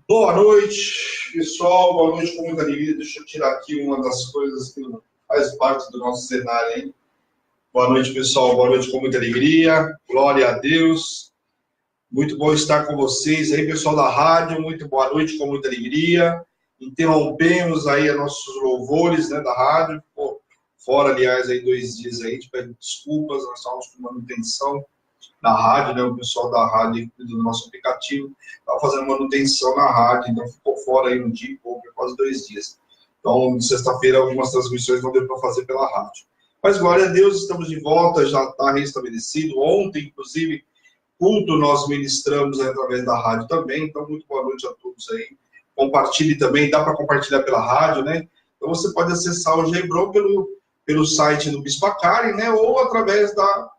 Boa noite, pessoal. Boa noite com muita alegria. Deixa eu tirar aqui uma das coisas que não faz parte do nosso cenário, hein? Boa noite, pessoal. Boa noite com muita alegria. Glória a Deus. Muito bom estar com vocês aí, pessoal da rádio. Muito boa noite com muita alegria. Interrompemos aí os nossos louvores, né, da rádio. Pô, fora, aliás, aí 2 dias aí, te peço desculpas, nós estávamos com manutenção na rádio, né? O pessoal da rádio do nosso aplicativo estava fazendo manutenção na rádio, então ficou fora aí um dia e pouco, quase 2 dias. Então, sexta-feira, algumas transmissões não deu para fazer pela rádio. Mas, glória a Deus, estamos de volta, já está restabelecido. Ontem, inclusive, culto nós ministramos através da rádio também, então, muito boa noite a todos aí. Compartilhe também, dá para compartilhar pela rádio, né? Então, você pode acessar o Gebron pelo site do Bispo Acari, né? Ou através da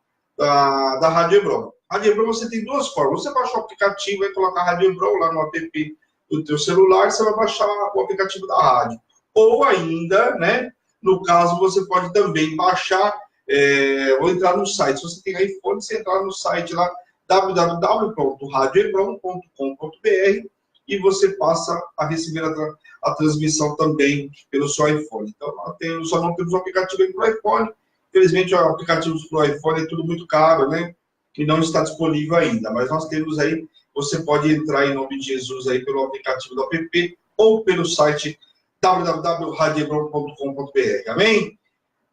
Rádio Hebron. Rádio Hebron você tem 2 formas. Você baixa o aplicativo e colocar a Rádio Hebron lá no app do teu celular, você vai baixar o aplicativo da rádio. Ou ainda, né, no caso, você pode também baixar, ou entrar no site. Se você tem iPhone, você entrar no site lá, www.radiohebron.com.br, e você passa a receber a transmissão também pelo seu iPhone. Então, só não temos o aplicativo para o iPhone. Infelizmente, o aplicativo para o iPhone é tudo muito caro, né? Que não está disponível ainda. Mas nós temos aí, você pode entrar em nome de Jesus aí pelo aplicativo do app ou pelo site www.radiohebron.com.br. Amém?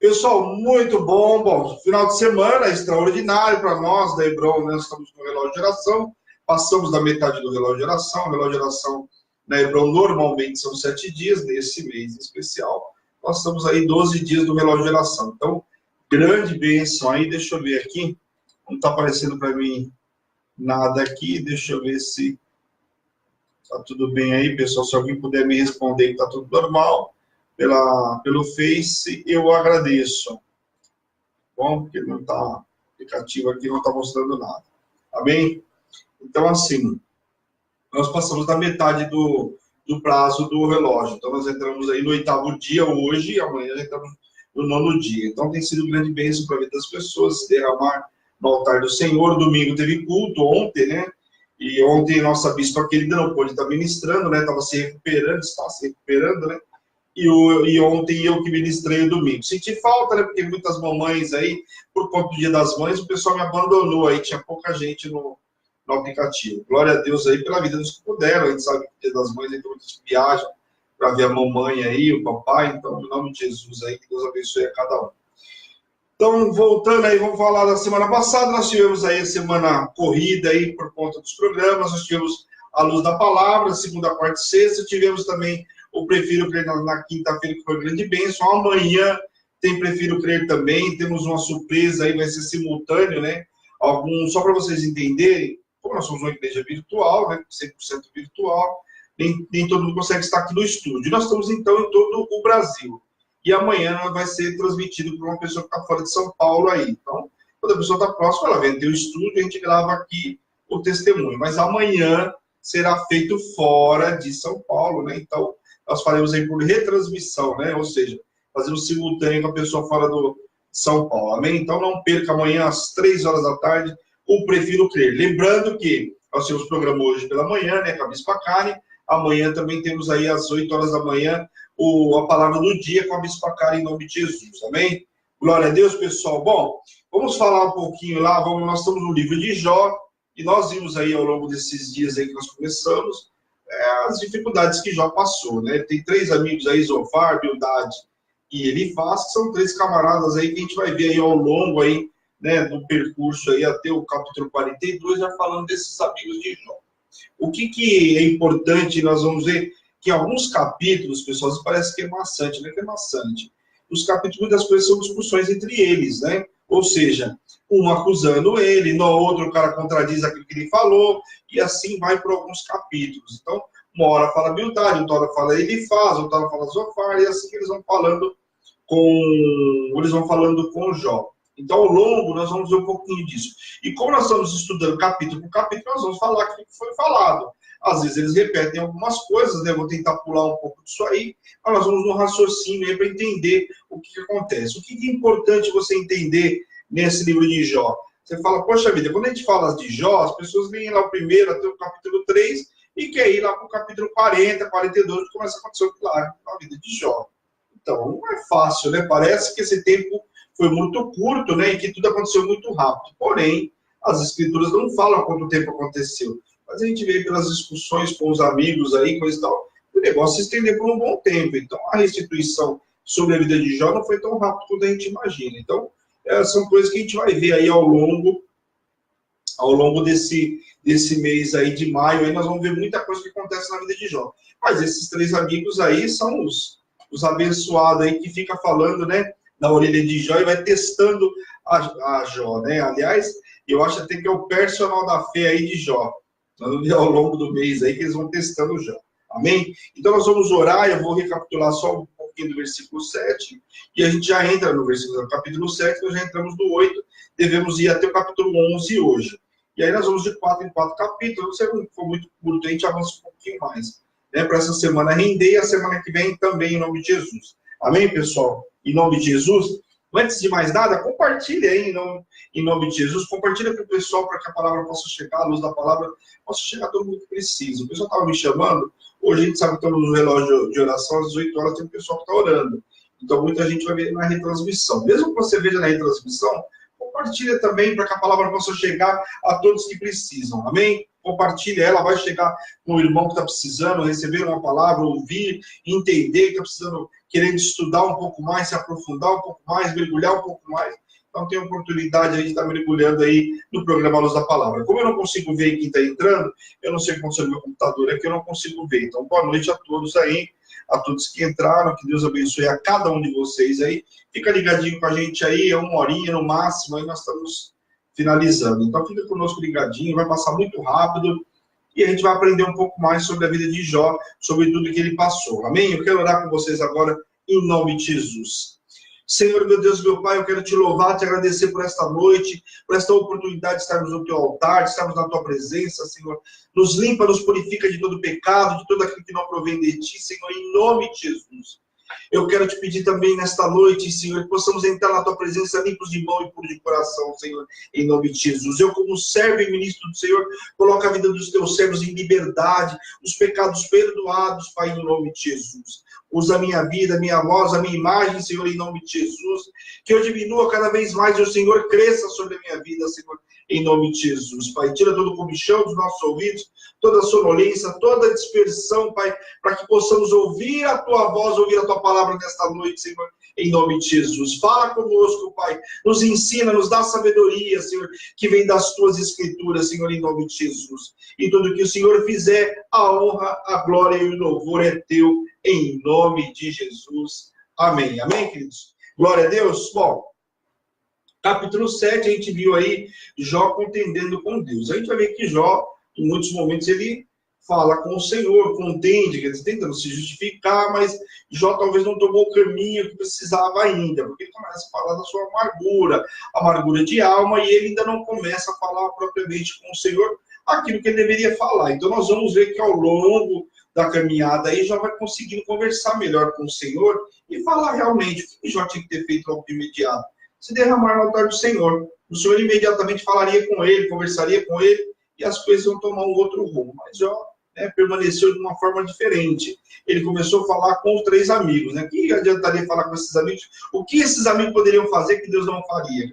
Pessoal, muito bom. Bom, final de semana extraordinário para nós da Hebron, né? Nós estamos no relógio de oração, passamos da metade do relógio de oração. O relógio de oração na Hebron normalmente são 7 dias, nesse mês em especial. Nós estamos aí 12 dias do relógio de oração. Então, grande bênção aí, deixa eu ver aqui, não está aparecendo para mim nada aqui, deixa eu ver se está tudo bem aí, pessoal, se alguém puder me responder que está tudo normal, pelo Face, eu agradeço. Bom, porque não está, o aplicativo aqui não está mostrando nada, tá bem? Então, assim, nós passamos da metade do prazo do relógio, então nós entramos aí no 8º dia hoje, amanhã já entramos no 9º dia. Então, tem sido um grande bênção para a vida das pessoas, se derramar no altar do Senhor. Domingo teve culto, ontem, né? E ontem nossa bispa querida não pôde estar ministrando, né? Estava se recuperando, está se recuperando, né? E ontem eu que ministrei o domingo. Senti falta, né? Porque muitas mamães aí, por conta do Dia das Mães, o pessoal me abandonou aí, tinha pouca gente no aplicativo. Glória a Deus aí pela vida dos que puderam. A gente sabe que o Dia das Mães, então muitos viajam para ver a mamãe aí, o papai. Então, em nome de Jesus aí, que Deus abençoe a cada um. Então, voltando aí, vamos falar da semana passada. Nós tivemos aí a semana corrida aí por conta dos programas. Nós tivemos a Luz da Palavra, segunda, quarta e sexta. Tivemos também o Prefiro Crer na quinta-feira, que foi grande bênção. Amanhã tem Prefiro Crer também. Temos uma surpresa aí, vai ser simultâneo, né? Só para vocês entenderem, como nós somos uma igreja virtual, né? 100% virtual, nem todo mundo consegue estar aqui no estúdio. Nós estamos, então, em todo o Brasil. E amanhã vai ser transmitido por uma pessoa que está fora de São Paulo aí. Então, quando a pessoa está próxima, ela vem ter o estúdio, a gente grava aqui o testemunho. Mas amanhã será feito fora de São Paulo, né? Então, nós faremos aí por retransmissão, né? Ou seja, fazemos simultâneo com a pessoa fora do São Paulo. Amém? Então, não perca amanhã às 3 horas da tarde o Prefiro Crer. Lembrando que nós temos programa hoje pela manhã, né? Com a Bispa Acari. Amanhã também temos aí às 8 horas da manhã a palavra do dia com a Bispa Acari, em nome de Jesus, amém? Glória a Deus, pessoal. Bom, vamos falar um pouquinho lá, nós estamos no livro de Jó, e nós vimos aí ao longo desses dias aí que nós começamos, as dificuldades que Jó passou, né? Tem 3 amigos aí, Zofar, Bildade e Elifaz, que são 3 camaradas aí que a gente vai ver aí ao longo aí, né, do percurso aí até o capítulo 42, já falando desses amigos de Jó. O que é importante, nós vamos ver que em alguns capítulos, pessoal, parece que é maçante, né? Que é maçante. Os capítulos, muitas coisas são discussões entre eles, né? Ou seja, um acusando ele, no outro o cara contradiz aquilo que ele falou, e assim vai por alguns capítulos. Então, uma hora fala Bildade, outra hora fala Elifaz, outra hora fala Zofar, e assim eles vão falando com Jó. Então, ao longo, nós vamos ver um pouquinho disso. E como nós estamos estudando capítulo por capítulo, nós vamos falar aquilo que foi falado. Às vezes eles repetem algumas coisas, né? Eu vou tentar pular um pouco disso aí, mas nós vamos no raciocínio aí para entender o que acontece. O que é importante você entender nesse livro de Jó? Você fala, poxa vida, quando a gente fala de Jó, as pessoas vêm lá o primeiro até o capítulo 3 e quer ir lá para o capítulo 40, 42, e começa a acontecer o milagre na vida de Jó. Então, não é fácil, né? Parece que esse tempo foi muito curto, né? E que tudo aconteceu muito rápido. Porém, as escrituras não falam quanto tempo aconteceu. Mas a gente vê pelas discussões com os amigos aí, coisa e tal, o negócio se estendeu por um bom tempo. Então, a restituição sobre a vida de Jó não foi tão rápido quanto a gente imagina. Então, são coisas que a gente vai ver aí ao longo desse mês aí de maio. Aí nós vamos ver muita coisa que acontece na vida de Jó. Mas esses 3 amigos aí são os abençoados aí que fica falando, né, na orelha de Jó e vai testando a Jó, né? Aliás, eu acho até que é o personal da fé aí de Jó. Nós vamos ver ao longo do mês aí que eles vão testando Jó. Amém? Então nós vamos orar, eu vou recapitular só um pouquinho do versículo 7, e a gente já entra no capítulo 7, nós já entramos no 8, devemos ir até o capítulo 11 hoje. E aí nós vamos de 4 em 4 capítulos, se não for muito curto, a gente avança um pouquinho mais, né, para essa semana render, e a semana que vem também, em nome de Jesus. Amém, pessoal? Em nome de Jesus. Antes de mais nada, compartilhe aí em nome de Jesus, compartilha com o pessoal para que a palavra possa chegar, a luz da palavra possa chegar a todo mundo que precisa. O pessoal estava me chamando, hoje a gente sabe que estamos no relógio de oração, às 18 horas tem um pessoal que está orando. Então muita gente vai ver na retransmissão. Mesmo que você veja na retransmissão, compartilha também para que a palavra possa chegar a todos que precisam. Amém? Compartilha, ela vai chegar com o irmão que está precisando receber uma palavra, ouvir, entender, que está precisando, querendo estudar um pouco mais, se aprofundar um pouco mais, mergulhar um pouco mais. Então tem a oportunidade de estar mergulhando aí no programa Luz da Palavra. Como eu não consigo ver quem está entrando, eu não sei como é o meu computador aqui, eu não consigo ver. Então boa noite a todos aí, a todos que entraram, que Deus abençoe a cada um de vocês aí. Fica ligadinho com a gente aí, é 1 horinha no máximo, aí nós estamos finalizando. Então fica conosco ligadinho, vai passar muito rápido e a gente vai aprender um pouco mais sobre a vida de Jó, sobre tudo que ele passou. Amém? Eu quero orar com vocês agora em nome de Jesus. Senhor, meu Deus, meu Pai, eu quero te louvar, te agradecer por esta noite, por esta oportunidade de estarmos no teu altar, de estarmos na tua presença, Senhor. Nos limpa, nos purifica de todo pecado, de tudo aquilo que não provém de ti, Senhor, em nome de Jesus. Eu quero te pedir também nesta noite, Senhor, que possamos entrar na tua presença limpos de mão e puros de coração, Senhor, em nome de Jesus. Eu, como servo e ministro do Senhor, coloco a vida dos teus servos em liberdade, os pecados perdoados, Pai, em nome de Jesus. Usa a minha vida, a minha voz, a minha imagem, Senhor, em nome de Jesus. Que eu diminua cada vez mais e o Senhor cresça sobre a minha vida, Senhor, em nome de Jesus. Pai, tira todo o comichão dos nossos ouvidos, toda a sonolência, toda a dispersão, Pai, para que possamos ouvir a tua voz, ouvir a tua palavra nesta noite, Senhor, em nome de Jesus. Fala conosco, Pai, nos ensina, nos dá sabedoria, Senhor, que vem das tuas escrituras, Senhor, em nome de Jesus. E tudo que o Senhor fizer, a honra, a glória e o louvor é teu, em nome de Jesus. Amém. Amém, queridos? Glória a Deus. Bom, capítulo 7, a gente viu aí Jó contendendo com Deus. A gente vai ver que Jó, em muitos momentos, ele fala com o Senhor, contende, quer dizer, tentando se justificar, mas Jó talvez não tomou o caminho que precisava ainda, porque ele começa a falar da sua amargura de alma, e ele ainda não começa a falar propriamente com o Senhor aquilo que ele deveria falar. Então nós vamos ver que ao longo da caminhada aí já vai conseguindo conversar melhor com o Senhor e falar realmente o que Jó tinha que ter feito logo de imediato. Se derramar no altar do Senhor. O Senhor imediatamente falaria com ele, conversaria com ele, e as coisas vão tomar um outro rumo. Mas Jó, né, permaneceu de uma forma diferente. Ele começou a falar com os 3 amigos. Né? O que adiantaria falar com esses amigos? O que esses amigos poderiam fazer que Deus não faria?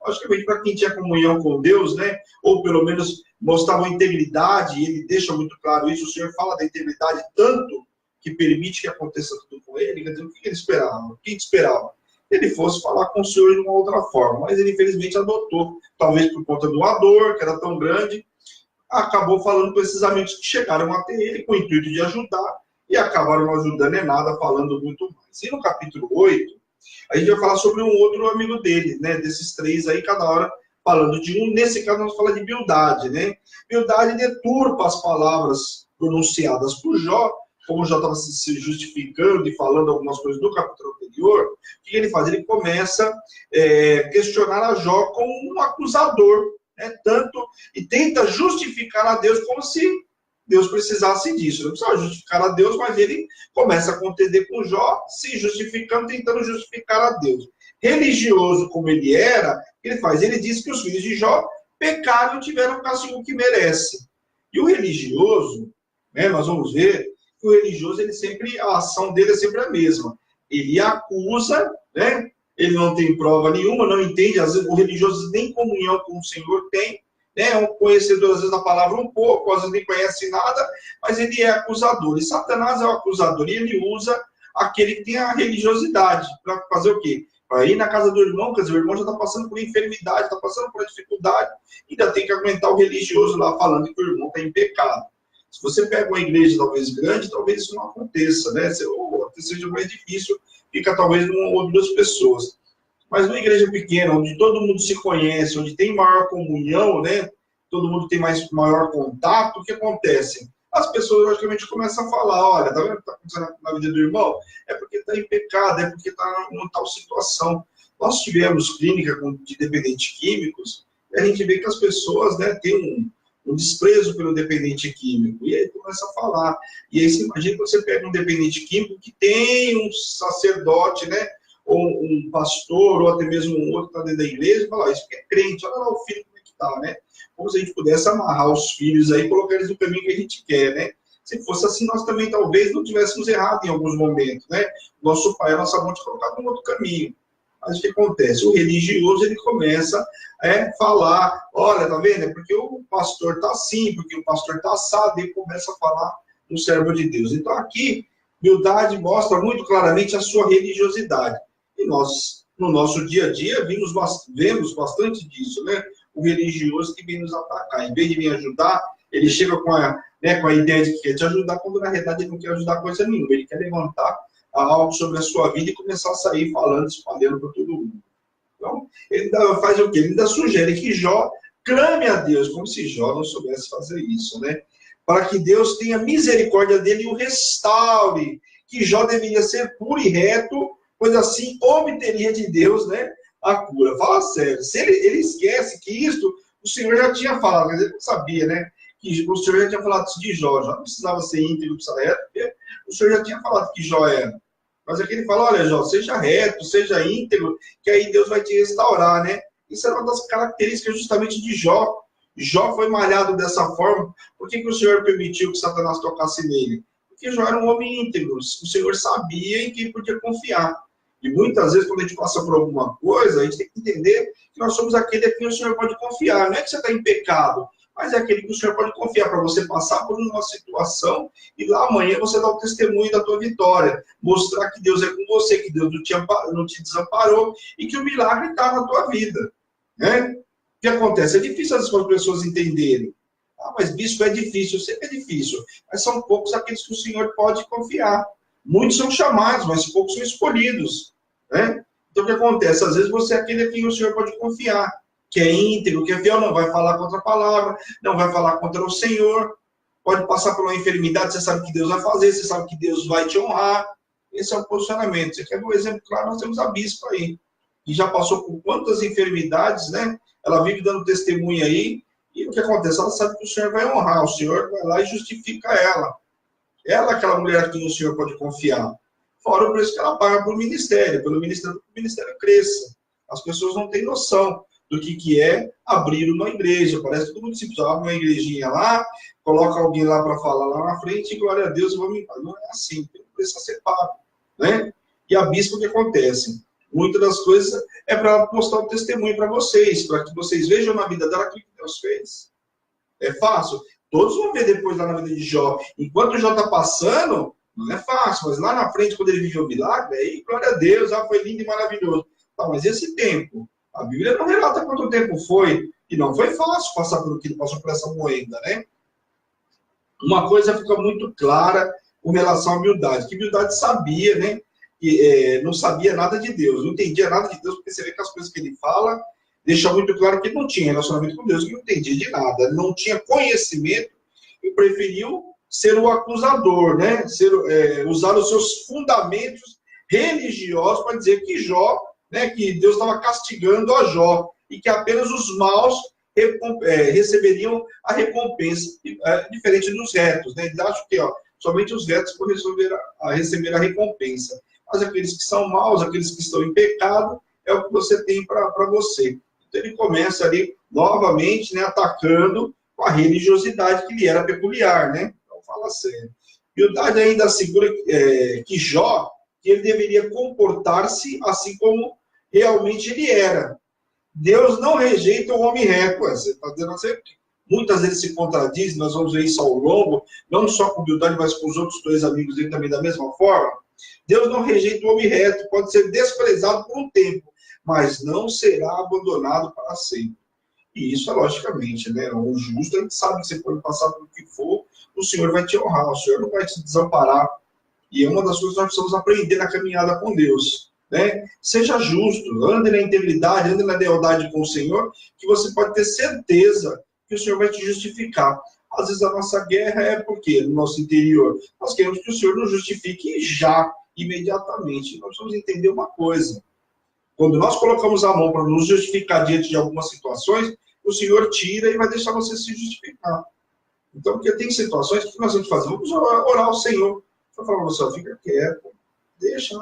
Logicamente, para quem tinha comunhão com Deus, né, ou pelo menos mostrava integridade, e ele deixa muito claro isso, o Senhor fala da integridade tanto que permite que aconteça tudo com ele. Quer dizer, o que ele esperava? O que ele esperava? Ele fosse falar com o Senhor de uma outra forma, mas ele infelizmente adotou, talvez por conta do dor, que era tão grande, acabou falando com esses amigos que chegaram até ele com o intuito de ajudar, e acabaram não ajudando em nada, falando muito mais. E no capítulo 8, a gente vai falar sobre um outro amigo dele, né, desses 3 aí, cada hora falando de um. Nesse caso, nós falamos de Bildade, né? Bildade deturpa as palavras pronunciadas por Jó, como Jó estava se justificando e falando algumas coisas do capítulo anterior. O que ele faz? Ele começa a questionar a Jó como um acusador, né? E tenta justificar a Deus como se Deus precisasse disso. Não precisava justificar a Deus, mas ele começa a contender com Jó, se justificando, tentando justificar a Deus. Religioso como ele era, o que ele faz? Ele diz que os filhos de Jó pecaram e tiveram o castigo que merece. E o religioso, né? Nós vamos ver que o religioso, a ação dele é sempre a mesma. Ele acusa, né? Ele não tem prova nenhuma, não entende, às vezes o religioso nem comunhão com o Senhor tem, né? É um conhecedor, às vezes, da palavra um pouco, às vezes nem conhece nada, mas ele é acusador. E Satanás é o acusador, e ele usa aquele que tem a religiosidade para fazer o quê? Para ir na casa do irmão, quer dizer, o irmão já está passando por enfermidade, está passando por dificuldade, ainda tem que aguentar o religioso lá falando que o irmão está em pecado. Se você pega uma igreja talvez grande, talvez isso não aconteça, né? Ou até seja mais difícil, fica talvez uma ou duas pessoas. Mas numa igreja pequena, onde todo mundo se conhece, onde tem maior comunhão, né? Todo mundo tem maior contato, o que acontece? As pessoas, logicamente, começam a falar, olha, tá vendo o que está acontecendo na vida do irmão? É porque está em pecado, é porque está numa tal situação. Nós tivemos clínica de dependentes químicos, e a gente vê que as pessoas, né, têm um desprezo pelo dependente químico, e aí começa a falar. E aí você imagina que você pega um dependente químico que tem um sacerdote, né, ou um pastor, ou até mesmo um outro que está dentro da igreja, e fala, isso porque é crente, olha lá o filho como é que está, né? Como se a gente pudesse amarrar os filhos aí e colocar eles no caminho que a gente quer, né? Se fosse assim, nós também talvez não tivéssemos errado em alguns momentos, né? Nosso pai, a nossa mãe, te colocava num outro caminho. Mas o que acontece? O religioso, ele começa a falar, olha, tá vendo? É porque o pastor tá assim, porque o pastor tá assado, e ele começa a falar no servo de Deus. Então aqui, humildade mostra muito claramente a sua religiosidade. E nós, no nosso dia a dia, vemos bastante disso, né? O religioso que vem nos atacar. Em vez de vir ajudar, ele chega com a ideia de que quer te ajudar, quando na realidade ele não quer ajudar coisa nenhuma. Ele quer levantar algo sobre a sua vida e começar a sair falando, espalhando para todo mundo. Então, ele faz o quê? Ele ainda sugere que Jó clame a Deus, como se Jó não soubesse fazer isso, né? Para que Deus tenha misericórdia dele e o restaure. Que Jó deveria ser puro e reto, pois assim obteria de Deus, né, a cura. Fala sério. Se ele esquece que isto o Senhor já tinha falado, mas ele não sabia, né? Que o Senhor já tinha falado isso de Jó. Já não precisava ser íntegro, precisava reto, porque o Senhor já tinha falado que Jó era. Mas aqui ele fala, olha, Jó, seja reto, seja íntegro, que aí Deus vai te restaurar, né? Isso era uma das características justamente de Jó. Jó foi malhado dessa forma. Por que o Senhor permitiu que Satanás tocasse nele? Porque Jó era um homem íntegro. O Senhor sabia em quem podia confiar. E muitas vezes, quando a gente passa por alguma coisa, a gente tem que entender que nós somos aquele a quem o Senhor pode confiar. Não é que você está em pecado, mas é aquele que o Senhor pode confiar para você passar por uma situação e lá amanhã você dar o testemunho da tua vitória. Mostrar que Deus é com você, que Deus não te desamparou e que o milagre está na tua vida. Né? O que acontece? É difícil às vezes para as pessoas entenderem. Ah, mas bispo é difícil. Eu sei que é difícil, mas são poucos aqueles que o Senhor pode confiar. Muitos são chamados, mas poucos são escolhidos. Né? Então o que acontece? Às vezes você é aquele a quem o Senhor pode confiar. Que é íntegro, que é fiel, não vai falar contra a palavra, não vai falar contra o Senhor, pode passar por uma enfermidade, você sabe que Deus vai fazer, você sabe que Deus vai te honrar. Esse é o posicionamento. Você quer um exemplo claro? Nós temos a bispa aí, que já passou por quantas enfermidades, né? Ela vive dando testemunha aí, e o que acontece? Ela sabe que o Senhor vai honrar, o Senhor vai lá e justifica ela. Ela é aquela mulher a quem o Senhor pode confiar. Fora o preço que ela paga por ministério, pelo ministério, que o ministério cresça. As pessoas não têm noção do que é abrir uma igreja. Parece que todo mundo simples, abre uma igrejinha lá, coloca alguém lá para falar lá na frente, e glória a Deus, vamos em paz. Não é assim, tem um preço a ser pago, né? E a bispa, o que acontece? Muitas das coisas é para mostrar o testemunho para vocês, para que vocês vejam na vida dela aquilo que Deus fez. É fácil? Todos vão ver depois lá na vida de Jó. Enquanto Jó está passando, não é fácil, mas lá na frente, quando ele viveu o milagre, aí, glória a Deus, foi lindo e maravilhoso. Tá, mas esse tempo, a Bíblia não relata quanto tempo foi, e não foi fácil passar pelo que ele passou por essa moeda, né? Uma coisa fica muito clara com relação à humildade, que humildade sabia, né? Que não sabia nada de Deus, não entendia nada de Deus, porque você vê que as coisas que ele fala deixa muito claro que ele não tinha relacionamento com Deus, que não entendia de nada, não tinha conhecimento e preferiu ser o acusador, né? Usar os seus fundamentos religiosos para dizer que Jó, né, que Deus estava castigando a Jó e que apenas os maus receberiam a recompensa, diferente dos retos. Né? Eles acham que somente os retos vão receber a recompensa. Mas aqueles que são maus, aqueles que estão em pecado, é o que você tem para você. Então ele começa ali, novamente, né, atacando com a religiosidade que lhe era peculiar. Né? Então fala sério. Bildade ainda assegura que Jó, que ele deveria comportar-se assim como realmente ele era. Deus não rejeita o homem reto. Você está dizendo assim, muitas vezes se contradiz, nós vamos ver isso ao longo, não só com Bildade, mas com os outros dois amigos dele também da mesma forma. Deus não rejeita o homem reto, pode ser desprezado por um tempo, mas não será abandonado para sempre. E isso é logicamente, né? O justo, a gente sabe que você pode passar por o que for, o Senhor vai te honrar, o Senhor não vai te desamparar. E é uma das coisas que nós precisamos aprender na caminhada com Deus. Né? Seja justo, ande na integridade, ande na lealdade com o Senhor, que você pode ter certeza que o Senhor vai te justificar. Às vezes a nossa guerra é porque no nosso interior nós queremos que o Senhor nos justifique já, imediatamente. Nós precisamos entender uma coisa. Quando nós colocamos a mão para nos justificar diante de algumas situações, o Senhor tira e vai deixar você se justificar. Então, porque tem situações que nós vamos fazer. Vamos orar ao Senhor. Eu falo, você fica quieto, deixa.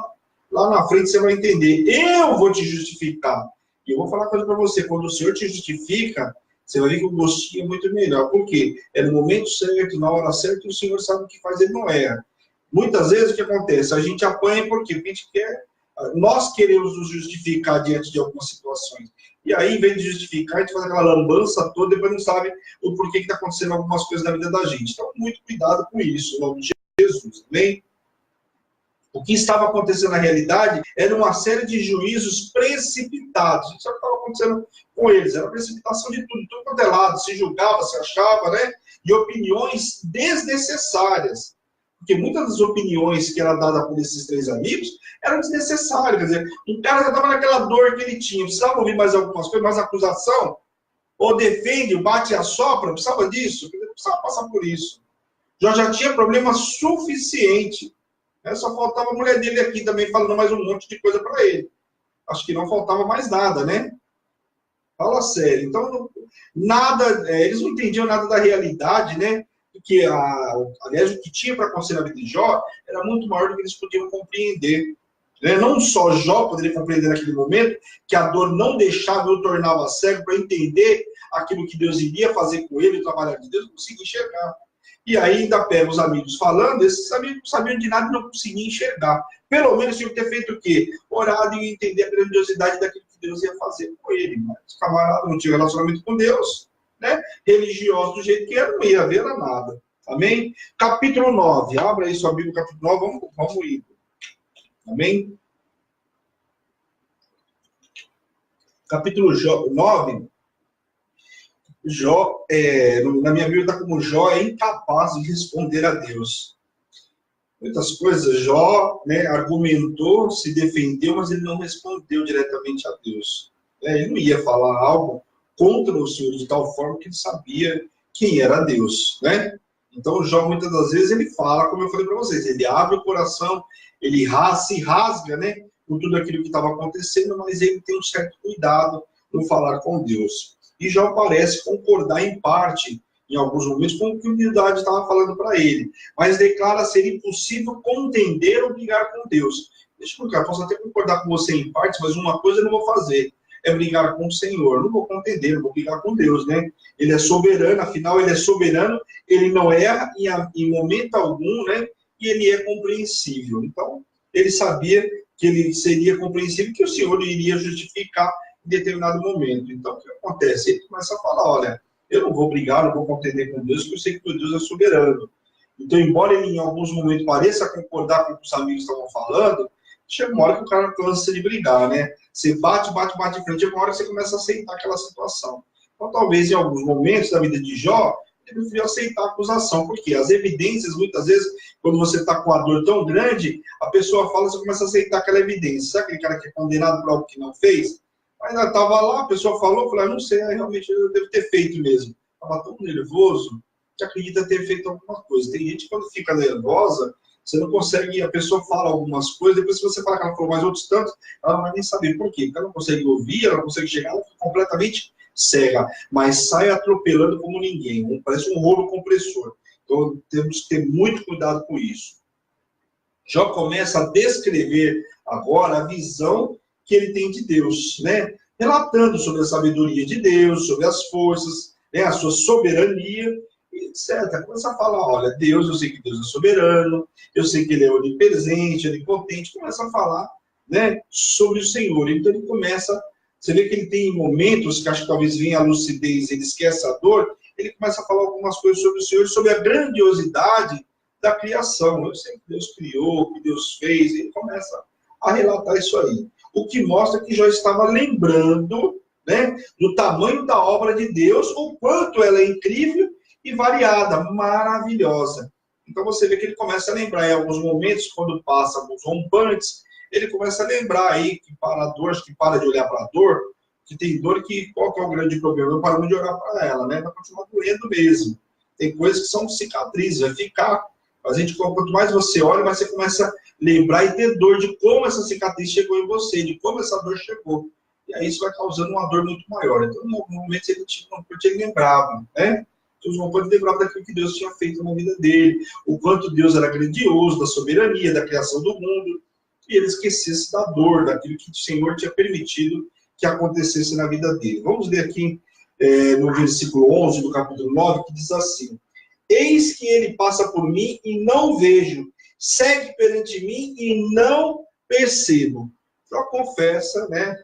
Lá na frente você vai entender. Eu vou te justificar. E eu vou falar uma coisa para você. Quando o Senhor te justifica, você vai ver que o gostinho é muito melhor. Por quê? É no momento certo, na hora certa, e o Senhor sabe o que faz, ele não erra. Muitas vezes o que acontece? A gente apanha por quê? Porque a gente quer. Nós queremos nos justificar diante de algumas situações. E aí, em vez de justificar, a gente faz aquela lambança toda e depois não sabe o porquê que está acontecendo algumas coisas na vida da gente. Então, muito cuidado com isso, em nome de Jesus. Amém? O que estava acontecendo na realidade era uma série de juízos precipitados. Isso é o que estava acontecendo com eles. Era precipitação de tudo quanto é lado. Se julgava, se achava, né? E opiniões desnecessárias. Porque muitas das opiniões que eram dadas por esses três amigos eram desnecessárias. Quer dizer, o cara já estava naquela dor que ele tinha. Precisava ouvir mais algumas coisas, mais acusação. Ou defende, bate e assopra. Precisava disso. Precisava passar por isso. Já tinha problema suficiente. Só faltava a mulher dele aqui também falando mais um monte de coisa para ele. Acho que não faltava mais nada, né? Fala sério. Então, nada, eles não entendiam nada da realidade, né? Porque, aliás, o que tinha para acontecer na vida de Jó era muito maior do que eles podiam compreender. Né? Não só Jó poderia compreender naquele momento, que a dor não deixava, o tornava cego para entender aquilo que Deus iria fazer com ele, o trabalho de Deus, não conseguia enxergar. E aí ainda pega os amigos falando, esses amigos não sabiam de nada e não conseguiam enxergar. Pelo menos tinham que ter feito o quê? Orado e entender a grandiosidade daquilo que Deus ia fazer com ele. Mas os camaradas não tinham relacionamento com Deus, né? Religioso do jeito que era, não ia ver nada. Amém? Capítulo 9. Abra aí sua Bíblia, capítulo 9, vamos ir. Amém? Capítulo 9. Jó, na minha Bíblia está como Jó é incapaz de responder a Deus. Muitas coisas, Jó, né, argumentou, se defendeu, mas ele não respondeu diretamente a Deus. Ele não ia falar algo contra o Senhor de tal forma que ele sabia quem era Deus. Né? Então, Jó, muitas das vezes, ele fala, como eu falei para vocês, ele abre o coração, ele se rasga, né, com tudo aquilo que estava acontecendo, mas ele tem um certo cuidado no falar com Deus. E Jó parece concordar em parte, em alguns momentos, com o que a Bildade estava falando para ele. Mas declara ser impossível contender ou brigar com Deus. Deixa eu explicar, posso até concordar com você em partes, mas uma coisa eu não vou fazer, é brigar com o Senhor. Não vou contender, não vou brigar com Deus, né? Ele é soberano, afinal ele é soberano, ele não erra em momento algum, né? E ele é compreensível. Então, ele sabia que ele seria compreensível, que o Senhor iria justificar em determinado momento. Então, o que acontece? Ele começa a falar, olha, eu não vou brigar, não vou contender com Deus, porque eu sei que o Deus é soberano. Então, embora ele em alguns momentos pareça concordar com o que os amigos estavam falando, chega uma hora que o cara cansa de brigar, né? Você bate em frente, chega uma hora que você começa a aceitar aquela situação. Então, talvez em alguns momentos da vida de Jó, ele preferiu aceitar a acusação, porque as evidências, muitas vezes, quando você está com a dor tão grande, a pessoa fala, você começa a aceitar aquela evidência. Sabe aquele cara que é condenado por algo que não fez? Mas ainda estava lá, a pessoa falou, falou, não sei, realmente eu devo ter feito mesmo. Estava tão nervoso que acredita ter feito alguma coisa. Tem gente que quando fica nervosa, você não consegue, a pessoa fala algumas coisas, depois se você fala que ela falou mais outros tantos, ela não vai nem saber por quê. Porque ela não consegue ouvir, ela não consegue chegar, ela fica completamente cega, mas sai atropelando como ninguém, parece um rolo compressor. Então temos que ter muito cuidado com isso. Jó começa a descrever agora a visão que ele tem de Deus, né? Relatando sobre a sabedoria de Deus, sobre as forças, né? A sua soberania, e etc. Começa a falar, olha, Deus, eu sei que Deus é soberano, eu sei que Ele é onipresente, onipotente, começa a falar, né, sobre o Senhor. Então ele começa, você vê que ele tem momentos que acho que talvez venha a lucidez, ele esquece a dor, ele começa a falar algumas coisas sobre o Senhor, sobre a grandiosidade da criação. Eu sei que Deus criou, que Deus fez, ele começa a relatar isso aí. O que mostra que Jó estava lembrando, né, do tamanho da obra de Deus, o quanto ela é incrível e variada, maravilhosa. Então você vê que ele começa a lembrar em alguns momentos, quando passa alguns rompantes, ele começa a lembrar aí que para a dor, que para de olhar para a dor, que tem dor que, qual que é o grande problema? Não paramos de olhar para ela, né? Vai continuar doendo mesmo. Tem coisas que são cicatrizes, vai ficar. A gente, quanto mais você olha, mais você começa a lembrar e ter dor de como essa cicatriz chegou em você, de como essa dor chegou. E aí isso vai causando uma dor muito maior. Então, em algum momento, ele lembrava, né? Os rompantes lembravam daquilo que Deus tinha feito na vida dele, o quanto Deus era grandioso, da soberania, da criação do mundo, e ele esquecesse da dor, daquilo que o Senhor tinha permitido que acontecesse na vida dele. Vamos ler aqui no versículo 11 do capítulo 9, que diz assim: eis que ele passa por mim e não vejo, segue perante mim e não percebo. Então confessa, né,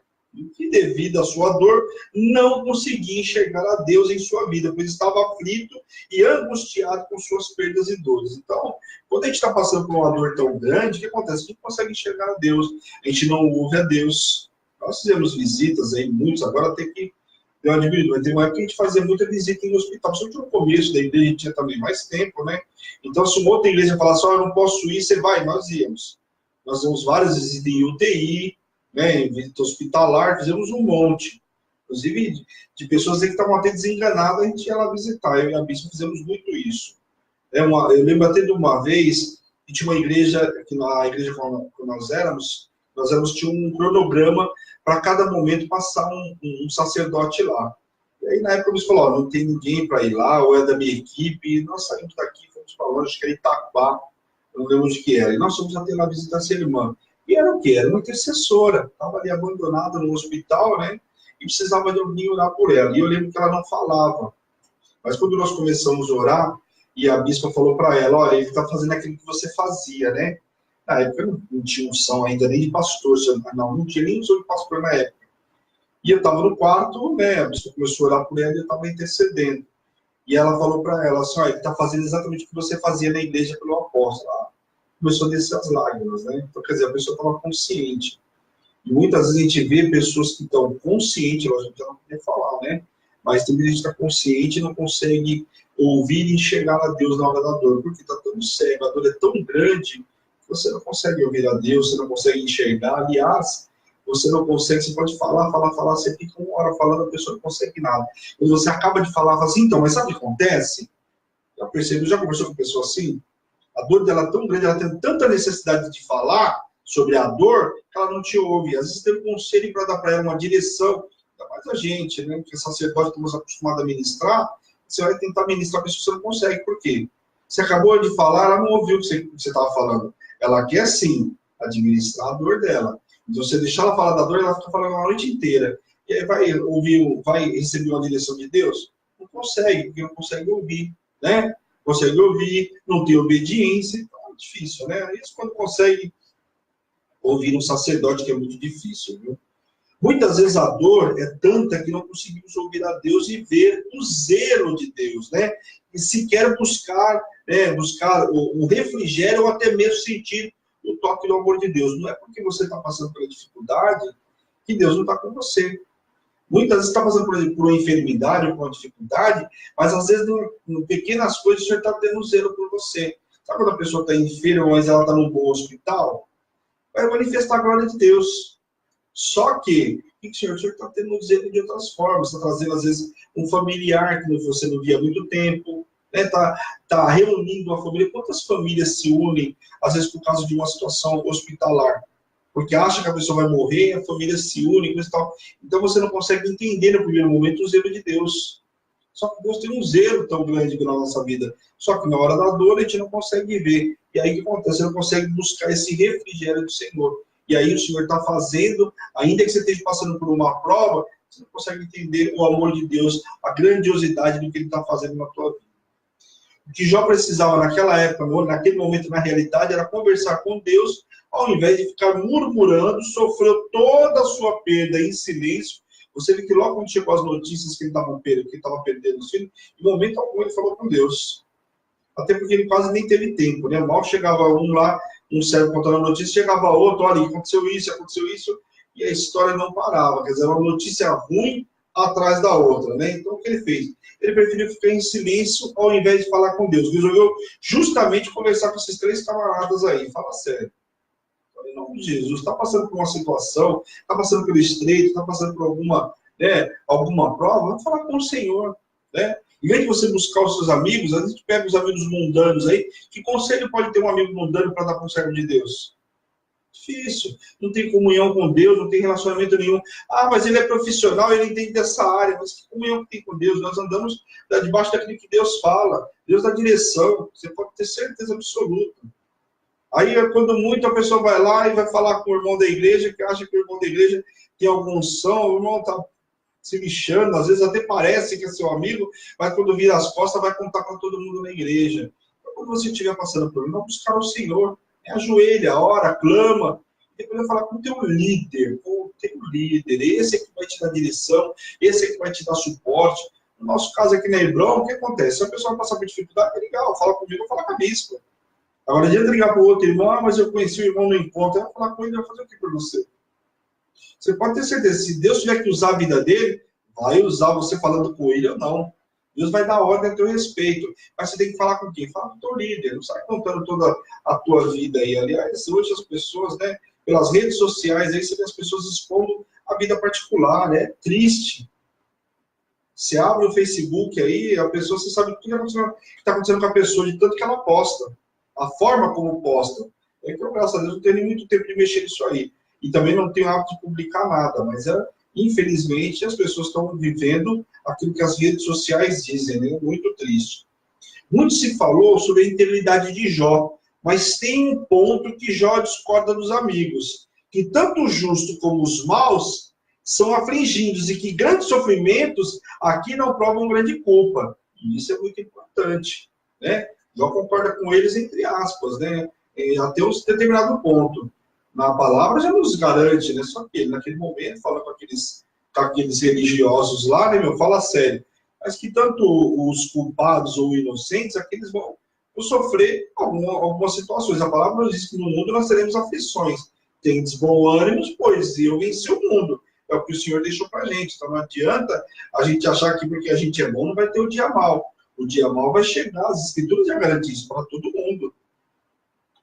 que devido à sua dor, não conseguia enxergar a Deus em sua vida, pois estava aflito e angustiado com suas perdas e dores. Então, quando a gente está passando por uma dor tão grande, o que acontece? A gente não consegue enxergar a Deus, a gente não ouve a Deus. Nós fizemos visitas aí, muitos, agora tem que ter uma diminuída, mas tem uma época que a gente fazia muita visita em hospital, principalmente no começo da igreja, a gente tinha também mais tempo, né? Então, se uma outra igreja falasse, eu não posso ir, você vai, nós íamos. Nós fizemos várias visitas em UTI, né, em visita hospitalar, fizemos um monte. Inclusive, de pessoas que estavam até desenganadas, a gente ia lá visitar. Eu e a bispa fizemos muito isso. Eu lembro até de uma vez, que tinha uma igreja, que na igreja que nós éramos, tinha um cronograma para cada momento passar um sacerdote lá. E aí, na época, eles falaram, não tem ninguém para ir lá, ou é da minha equipe, e nós saímos daqui, fomos para longe, acho que era Itaquá, eu não lembro onde que era. E nós fomos até lá visitar essa irmã. E era o quê? Era uma intercessora. Estava ali abandonada no hospital, né? E precisava de alguém orar por ela. E eu lembro que ela não falava. Mas quando nós começamos a orar, e a bispa falou para ela, olha, ele está fazendo aquilo que você fazia, né? Na época não tinha unção ainda nem de pastor. Não tinha nem unção de pastor na época. E eu estava no quarto, né? A bispa começou a orar por ela e eu estava intercedendo. E ela falou para ela assim, olha, ele está fazendo exatamente o que você fazia na igreja pelo apóstolo. Começou a descer as lágrimas, né? Então, quer dizer, a pessoa estava consciente. E muitas vezes a gente vê pessoas que estão conscientes, lógico, já não podia falar, né? Mas tem gente que está consciente e não consegue ouvir e enxergar a Deus na hora da dor, porque está tão cego, a dor é tão grande, que você não consegue ouvir a Deus, você não consegue enxergar. Aliás, você não consegue, você pode falar, você fica uma hora falando, a pessoa não consegue nada. Quando você acaba de falar, fala assim, então, mas sabe o que acontece? Já conversou com pessoa assim? A dor dela é tão grande, ela tem tanta necessidade de falar sobre a dor, que ela não te ouve. Às vezes tem um conselho para dar para ela, uma direção, ainda mais a gente, né? Porque sacerdote, estamos acostumados a ministrar, você vai tentar ministrar a pessoa, você não consegue. Por quê? Você acabou de falar, ela não ouviu o que você estava falando. Ela quer, sim, administrar a dor dela. Então, você deixar ela falar da dor, ela fica falando a noite inteira. E aí vai receber uma direção de Deus? Não consegue, porque não consegue ouvir, né? Consegue ouvir, não tem obediência, então é difícil, né? Isso quando consegue ouvir um sacerdote, que é muito difícil, viu? Muitas vezes a dor é tanta que não conseguimos ouvir a Deus e ver o zelo de Deus, né? E sequer buscar o refrigério ou até mesmo sentir o toque do amor de Deus. Não é porque você está passando pela dificuldade que Deus não está com você. Muitas vezes está passando, por exemplo, por uma enfermidade ou por uma dificuldade, mas às vezes, em pequenas coisas, o Senhor está tendo zelo por você. Sabe quando a pessoa está enferma, mas ela está num bom hospital? Vai manifestar a glória de Deus. Só que, o Senhor está tendo zelo de outras formas, está trazendo, às vezes, um familiar que você não via há muito tempo, né? Tá reunindo uma família. Quantas famílias se unem, às vezes, por causa de uma situação hospitalar? Porque acha que a pessoa vai morrer, a família se une, e tal. Então você não consegue entender no primeiro momento o zelo de Deus. Só que Deus tem um zelo tão grande na nossa vida. Só que na hora da dor a gente não consegue ver. E aí o que acontece? Você não consegue buscar esse refrigério do Senhor. E aí o Senhor está fazendo, ainda que você esteja passando por uma prova, você não consegue entender o amor de Deus, a grandiosidade do que Ele está fazendo na tua vida. O que Jó precisava naquela época, naquele momento, na realidade, era conversar com Deus, ao invés de ficar murmurando, sofreu toda a sua perda em silêncio. Você vê que logo quando chegou as notícias que ele estava perdendo os filhos, em momento algum ele falou com Deus. Até porque ele quase nem teve tempo, né? Mal chegava um lá, um servo contando a notícia, chegava outro, olha, aconteceu isso, e a história não parava. Quer dizer, uma notícia ruim atrás da outra, né? Então, o que ele fez? Ele preferiu ficar em silêncio ao invés de falar com Deus. Resolveu justamente conversar com esses 3 camaradas aí. Fala sério. Em nome de Jesus, está passando por uma situação, está passando pelo estreito, está passando por alguma prova, vamos falar com o Senhor, né? Em vez de você buscar os seus amigos, a gente pega os amigos mundanos aí. Que conselho pode ter um amigo mundano para dar para um servo de Deus? Difícil. Não tem comunhão com Deus, não tem relacionamento nenhum. Ah, mas ele é profissional, ele entende dessa área. Mas que comunhão que tem com Deus? Nós andamos debaixo daquilo que Deus fala. Deus dá direção. Você pode ter certeza absoluta. Aí, quando muito, a pessoa vai lá e vai falar com o irmão da igreja, que acha que o irmão da igreja tem alguma unção, o irmão está se lixando, às vezes até parece que é seu amigo, mas quando vira as costas vai contar com todo mundo na igreja. Então, quando você estiver passando por isso, buscar o Senhor, ajoelha, ora, clama, e depois vai falar com o teu líder, esse é que vai te dar direção, esse é que vai te dar suporte. No nosso caso aqui na Hebron, o que acontece? Se a pessoa passar por dificuldade, é legal, fala comigo, fala com a bispa. Agora, adianta ligar para o outro irmão, mas eu conheci o irmão no encontro, eu vou falar com ele, vai fazer o que por você? Você pode ter certeza, se Deus tiver que usar a vida dele, vai usar você falando com ele ou não. Deus vai dar ordem a teu respeito. Mas você tem que falar com quem? Fala com o teu líder. Não sai contando toda a tua vida aí. Aliás, hoje as pessoas, né, pelas redes sociais, aí você vê as pessoas expondo a vida particular, né? É triste. Você abre o Facebook aí, a pessoa, você sabe tudo que está acontecendo com a pessoa, de tanto que ela posta. A forma como posta. É que eu, graças a Deus, não tenho nem muito tempo de mexer nisso aí. E também não tenho hábito de publicar nada, mas infelizmente as pessoas estão vivendo aquilo que as redes sociais dizem, né? Muito triste. Muito se falou sobre a integridade de Jó, mas tem um ponto que Jó discorda dos amigos, que tanto o justo como os maus são afligidos e que grandes sofrimentos aqui não provam grande culpa. E isso é muito importante, né? Jó concorda com eles entre aspas, né? Até um determinado ponto. Na palavra já nos garante, né? Só que ele, naquele momento, fala com aqueles religiosos lá, né, meu? Fala sério. Mas que tanto os culpados ou inocentes, aqueles vão sofrer algumas situações. A palavra nos diz que no mundo nós teremos aflições. Tendes bom ânimo, pois eu venci o mundo. É o que o Senhor deixou pra gente. Então não adianta a gente achar que porque a gente é bom não vai ter o dia mal. O dia mal vai chegar. As Escrituras já garantem isso para todo mundo.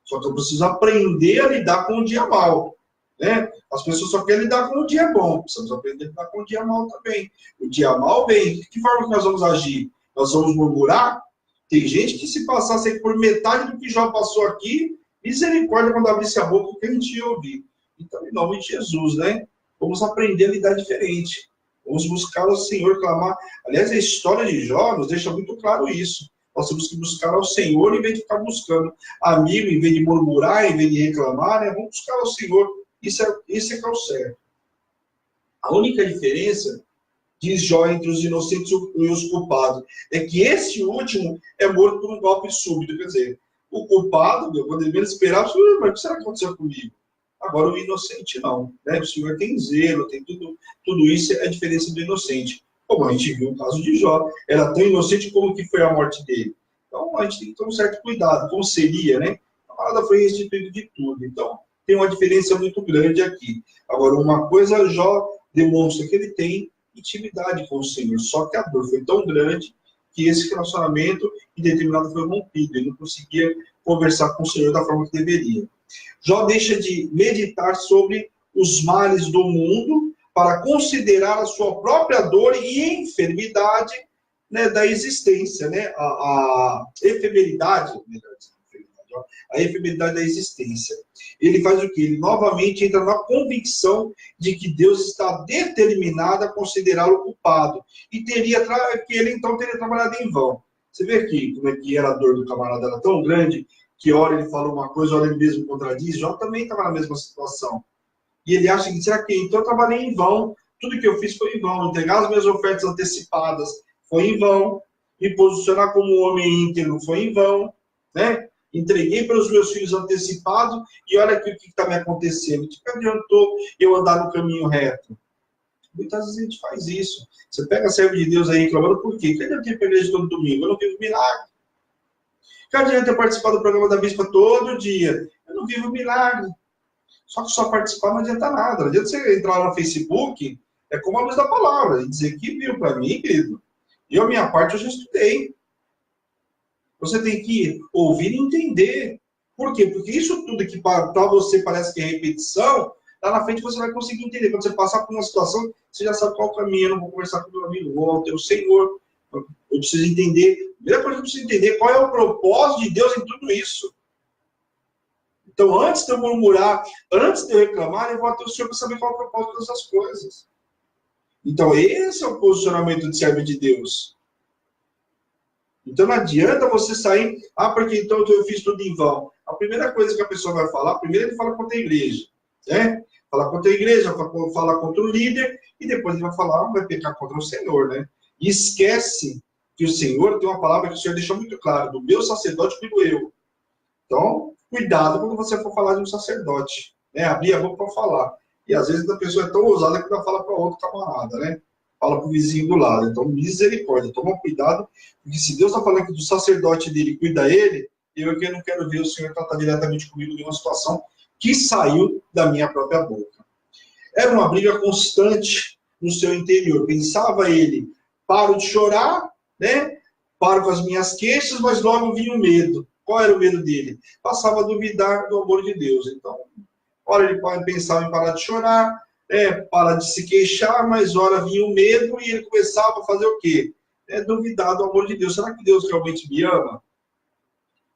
Só que eu preciso aprender a lidar com o dia mal, né? As pessoas só querem lidar com o dia bom. Precisamos aprender a lidar com o dia mal também. O dia mal vem. De que forma que nós vamos agir? Nós vamos murmurar? Tem gente que se passasse por metade do que Jó passou aqui, misericórdia quando abrisse a boca, o que a gente ia ouvir. Então, em nome de Jesus, né? Vamos aprender a lidar diferente. Vamos buscar o Senhor, clamar. Aliás, a história de Jó nos deixa muito claro isso. Nós temos que buscar ao Senhor em vez de ficar buscando amigo, em vez de murmurar, em vez de reclamar, né? Vamos buscar ao Senhor. Isso é que é o certo. A única diferença, diz Jó, entre os inocentes e os culpados, é que esse último é morto por um golpe súbito. Quer dizer, o culpado, quando ele menos esperava, mas o que será que aconteceu comigo? Agora o inocente não. Né? O Senhor tem zelo, tem tudo isso é a diferença do inocente. Como a gente viu o caso de Jó, era tão inocente como que foi a morte dele. Então a gente tem que ter um certo cuidado, como seria, né? A parada foi restituída de tudo. Então tem uma diferença muito grande aqui. Agora, uma coisa, Jó demonstra que ele tem intimidade com o Senhor, só que a dor foi tão grande que esse relacionamento em determinado foi rompido. Ele não conseguia conversar com o Senhor da forma que deveria. Jó deixa de meditar sobre os males do mundo para considerar a sua própria dor e enfermidade, né, da existência, né, a efemeridade, a efemeridade da existência. Ele faz o quê? Ele novamente entra na convicção de que Deus está determinado a considerá-lo culpado e que ele então teria trabalhado em vão. Você vê aqui como é que era a dor do camarada, era tão grande que hora ele falou uma coisa, hora ele mesmo contradiz. Jó também estava na mesma situação. E ele acha que, será que então eu trabalhei em vão? Tudo que eu fiz foi em vão. Entregar as minhas ofertas antecipadas foi em vão. me posicionar como um homem íntegro foi em vão, né? Entreguei para os meus filhos antecipados e olha aqui o que está me acontecendo. O que adiantou eu andar no caminho reto? Muitas vezes a gente faz isso. Você pega a serva de Deus aí reclamando, por quê? Que adianta ir para a igreja todo domingo? Eu não vivo milagre. Que adianta eu participar do programa da Bispa todo dia? Eu não vivo milagre. Só que só participar não adianta nada. Não adianta você entrar lá no Facebook, é como a luz da palavra, e dizer que viu para mim, querido. Eu, a minha parte, eu já estudei. Você tem que ouvir e entender. Por quê? Porque isso tudo que para você parece que é repetição, lá na frente você vai conseguir entender. Quando você passar por uma situação, você já sabe qual é o caminho. Eu não vou conversar com o meu amigo, vou ao teu Senhor. Eu preciso entender. A primeira coisa que eu preciso entender qual é o propósito de Deus em tudo isso. Então, antes de eu murmurar, antes de eu reclamar, eu vou até o Senhor para saber qual é o propósito dessas coisas. Então, esse é o posicionamento de servo de Deus. Então, não adianta você sair, porque então eu fiz tudo em vão. A primeira coisa que a pessoa vai falar, primeiro ele fala contra a igreja, né? Fala contra a igreja, fala contra o líder, e depois ele vai falar, vai pecar contra o Senhor, né? E esquece que o Senhor tem uma palavra que o Senhor deixou muito claro, do meu sacerdote cuido eu. Então, cuidado quando você for falar de um sacerdote, né? Abrir a boca para falar. E às vezes a pessoa é tão ousada que ela fala para outro camarada, né? Fala para o vizinho do lado. Então, misericórdia, toma cuidado, porque se Deus está falando que do sacerdote dele cuida ele, eu que não quero ver o Senhor tratar diretamente comigo em uma situação que saiu da minha própria boca. Era uma briga constante no seu interior. Pensava ele, paro de chorar, né? Paro com as minhas queixas, mas logo vinha o medo. Qual era o medo dele? Passava a duvidar do amor de Deus. Então, ora ele pensava em parar de chorar, para de se queixar, mas ora vinha o medo e ele começava a fazer o quê? Duvidar do amor de Deus. Será que Deus realmente me ama?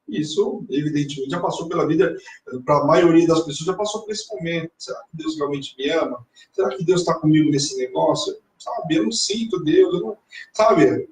Isso, evidentemente, já passou pela vida, para a maioria das pessoas, já passou por esse momento. Será que Deus realmente me ama? Será que Deus está comigo nesse negócio? Sabe, eu não sinto Deus, eu não... Sabe,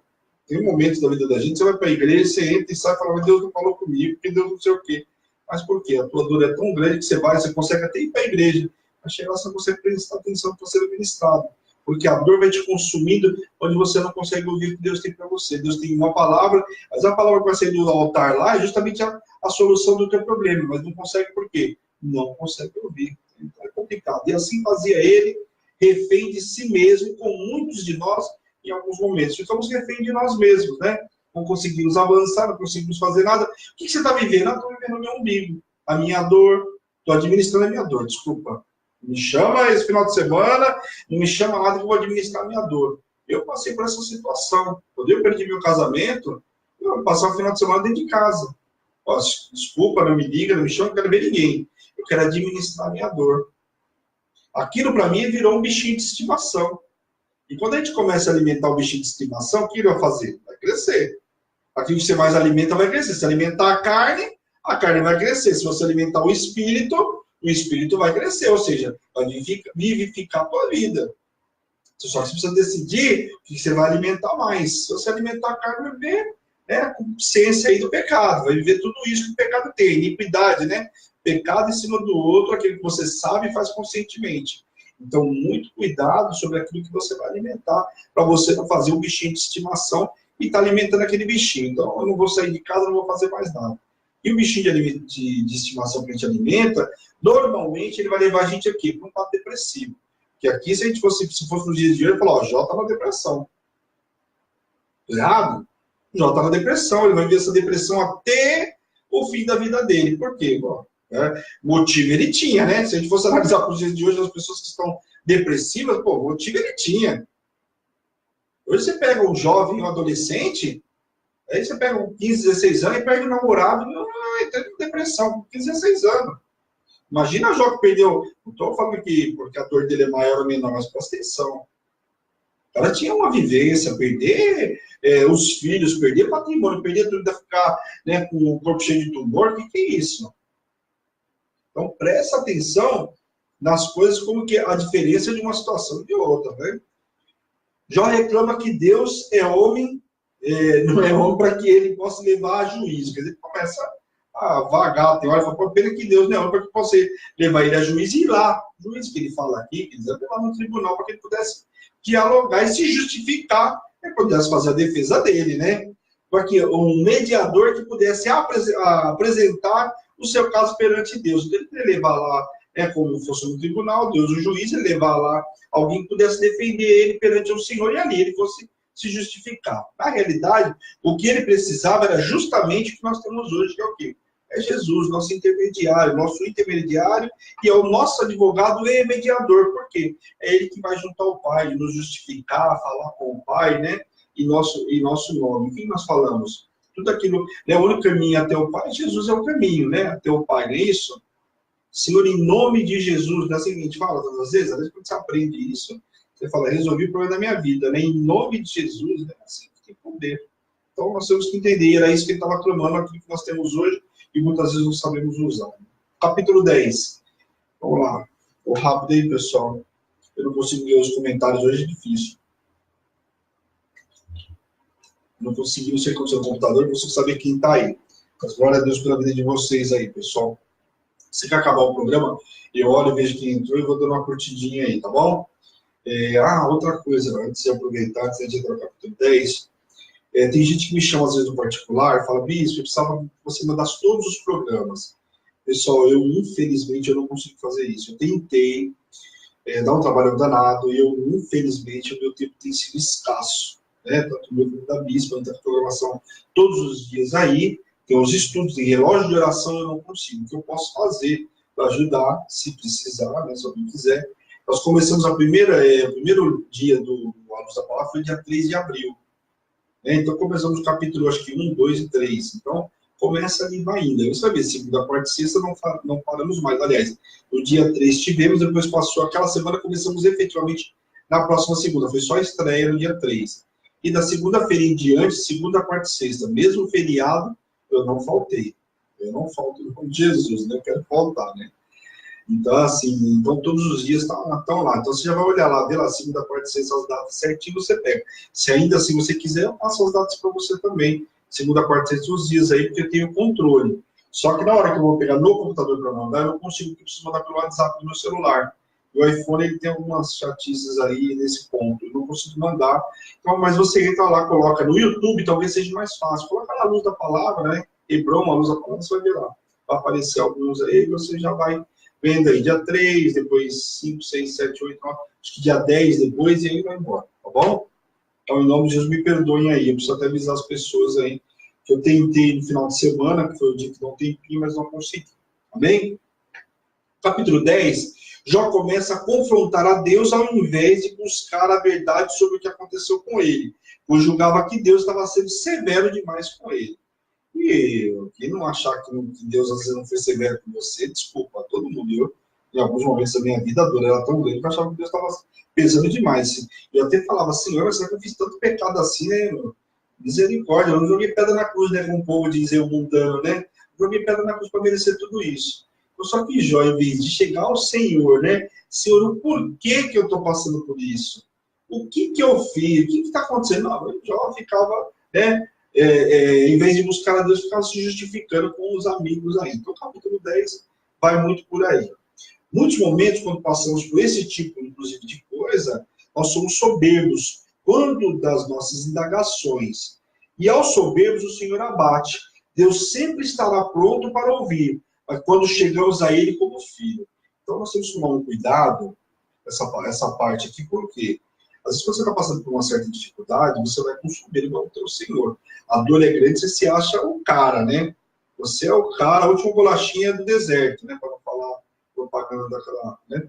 tem momentos da vida da gente, você vai para a igreja, você entra e sai e fala, Deus não falou comigo, porque Deus não sei o quê. Mas por quê? A tua dor é tão grande que você consegue até ir para a igreja, mas chegar lá você não consegue prestar atenção para ser ministrado. Porque a dor vai te consumindo, onde você não consegue ouvir o que Deus tem para você. Deus tem uma palavra, mas a palavra que vai sair do altar lá é justamente a solução do teu problema, mas não consegue por quê? Não consegue ouvir. Então é complicado. E assim fazia ele, refém de si mesmo, com muitos de nós, em alguns momentos. Ficamos refém de nós mesmos, né? Não conseguimos avançar, não conseguimos fazer nada. O que você está vivendo? Eu estou vivendo o meu umbigo, a minha dor, estou administrando a minha dor, desculpa. Me chama esse final de semana, não me chama nada que eu vou administrar a minha dor. Eu passei por essa situação. Quando eu perdi meu casamento, eu passei o final de semana dentro de casa. Desculpa, não me liga, não me chama, não quero ver ninguém. Eu quero administrar a minha dor. Aquilo para mim virou um bichinho de estimação. E quando a gente começa a alimentar o bichinho de estimação, o que ele vai fazer? Vai crescer. Aquilo que você mais alimenta vai crescer. Se alimentar a carne vai crescer. Se você alimentar o espírito vai crescer. Ou seja, vai vivificar a tua vida. Só que você precisa decidir o que você vai alimentar mais. Se você alimentar a carne, vai viver a consciência aí do pecado. Vai viver tudo isso que o pecado tem. Iniquidade, né? Pecado em cima do outro, aquilo que você sabe e faz conscientemente. Então, muito cuidado sobre aquilo que você vai alimentar, para você não fazer um bichinho de estimação e estar alimentando aquele bichinho. Então, eu não vou sair de casa, não vou fazer mais nada. E o bichinho de estimação que a gente alimenta, normalmente ele vai levar a gente aqui para um quadro depressivo. Que aqui, se fosse nos dias de hoje, ele falou, Jó está na depressão. Errado? Jó está na depressão, ele vai ver essa depressão até o fim da vida dele. Por quê? Bom, motivo ele tinha, né? Se a gente fosse analisar para os dias de hoje, as pessoas que estão depressivas, motivo ele tinha. Hoje você pega um jovem, um adolescente, aí você pega um 15, 16 anos e perde um namorado e entra em depressão, com 15, 16 anos. Imagina a Jó que perdeu, não estou falando que porque a dor dele é maior ou menor, mas presta atenção. Ela tinha uma vivência, perder os filhos, perder patrimônio, perder tudo, ficar com o corpo cheio de tumor, o que é isso? Então, presta atenção nas coisas, como que a diferença de uma situação e de outra, né? Jó reclama que Deus é homem, não é homem para que ele possa levar a juízo. Quer dizer, ele começa a vagar, tem hora que fala, pena que Deus não é homem para que possa levar ele a juízo e ir lá. O juiz que ele fala aqui, que ele lá no tribunal, para que ele pudesse dialogar e se justificar, e pudesse fazer a defesa dele, né? para que um mediador que pudesse apresentar o seu caso perante Deus. Ele queria levar lá, como fosse no tribunal, Deus o juiz, ele levar lá alguém que pudesse defender ele perante o Senhor, e ali ele fosse se justificar. Na realidade, o que ele precisava era justamente o que nós temos hoje, que é o quê? É Jesus, nosso intermediário, e é o nosso advogado e mediador. Por quê? É ele que vai juntar o Pai, nos justificar, falar com o Pai, né? Em nosso nome. O que nós falamos? Tudo aquilo, né? O único caminho até o Pai, Jesus é o caminho, né? Até o Pai, não é isso? Senhor, em nome de Jesus, não é assim que a gente fala todas as vezes? Às vezes quando você aprende isso, você fala, resolvi o problema da minha vida, né? Em nome de Jesus, né? Assim que tem poder. Então nós temos que entender, era isso que ele estava clamando, aquilo que nós temos hoje, e muitas vezes não sabemos usar. Capítulo 10. Vamos lá. Vou rápido aí, pessoal. Eu não consigo ler os comentários hoje, é difícil. Não consegui, não sei como é o seu computador, não consigo saber quem está aí. Mas glória a Deus pela vida de vocês aí, pessoal. Se quer acabar o programa, eu olho, vejo quem entrou e vou dando uma curtidinha aí, tá bom? Outra coisa, antes de aproveitar, antes de entrar no capítulo 10, tem gente que me chama às vezes no particular, fala, Bispo, eu precisava que você mandasse todos os programas. Pessoal, infelizmente, eu não consigo fazer isso. Eu tentei, dar um trabalho danado, e infelizmente, o meu tempo tem sido escasso. Né? Tanto o meu grupo da Bispa, tanto a programação todos os dias aí, tem os estudos, tem relógio de oração, eu não consigo. O que eu posso fazer para ajudar, se precisar, né, se alguém quiser. Nós começamos o primeiro dia do A Luz da Palavra foi dia 3 de abril. Então começamos o capítulo, acho que 1, 2 e 3. Então, começa ali e vai indo. Aí você vai ver, segunda, quarta e sexta não paramos mais. Aliás, no dia 3 tivemos, depois passou aquela semana, começamos efetivamente na próxima segunda. Foi só a estreia no dia 3. E da segunda-feira em diante, segunda, quarta e sexta, mesmo feriado, eu não faltei. Eu não falto no nome de Jesus, né? Eu quero faltar, né? Então, assim, todos os dias estão lá. Então, você já vai olhar lá, vê lá, segunda, quarta e sexta, as datas certinho, você pega. Se ainda assim você quiser, eu passo as datas para você também. Segunda, quarta e sexta, os dias aí, porque eu tenho controle. Só que na hora que eu vou pegar no computador para mandar, eu não consigo, porque eu preciso mandar pelo WhatsApp do meu celular. O iPhone, ele tem algumas chatices aí nesse ponto. Eu não consigo mandar. Então, mas você entra lá, coloca no YouTube, talvez seja mais fácil. Coloca lá a Luz da Palavra, né? Hebron, a Luz da Palavra, você vai ver lá. Vai aparecer alguns aí, e você já vai vendo aí. Dia 3, depois 5, 6, 7, 8, 9, acho que dia 10 depois, e aí vai embora, tá bom? Então, em nome de Jesus, me perdoem aí. Eu preciso até avisar as pessoas aí, que eu tentei no final de semana, que foi o dia que deu um tempinho, mas não consegui. Amém? Capítulo 10, Jó começa a confrontar a Deus ao invés de buscar a verdade sobre o que aconteceu com ele, pois julgava que Deus estava sendo severo demais com ele. E quem não achar que Deus às vezes não foi severo com você, desculpa, todo mundo. Eu, em alguns momentos da minha vida, a dor era tão grande que eu achava que Deus estava pesando demais. Eu até falava, Senhor, será que eu fiz tanto pecado assim, né? Misericórdia, eu não joguei pedra na cruz, né? Como o povo dizia, o mundano, né? Joguei pedra na cruz para merecer tudo isso. Só que Jó, em vez de chegar ao Senhor, né? Senhor, o porquê que eu estou passando por isso? O que eu fiz? O que está acontecendo? Não, Jó ficava, né? Em vez de buscar a Deus, ficava se justificando com os amigos aí. Então, o capítulo 10 vai muito por aí. Muitos momentos, quando passamos por esse tipo, inclusive, de coisa, nós somos soberbos quando das nossas indagações. E aos soberbos, o Senhor abate. Deus sempre estará pronto para ouvir, mas quando chegamos a Ele como filho. Então, nós temos que tomar um cuidado, essa parte aqui, por quê? Às vezes, quando você está passando por uma certa dificuldade, você vai com soberba ao teu Senhor. A dor é grande, você se acha o cara, né? Você é o cara, a última bolachinha do deserto, né? Para não falar propaganda daquela, né?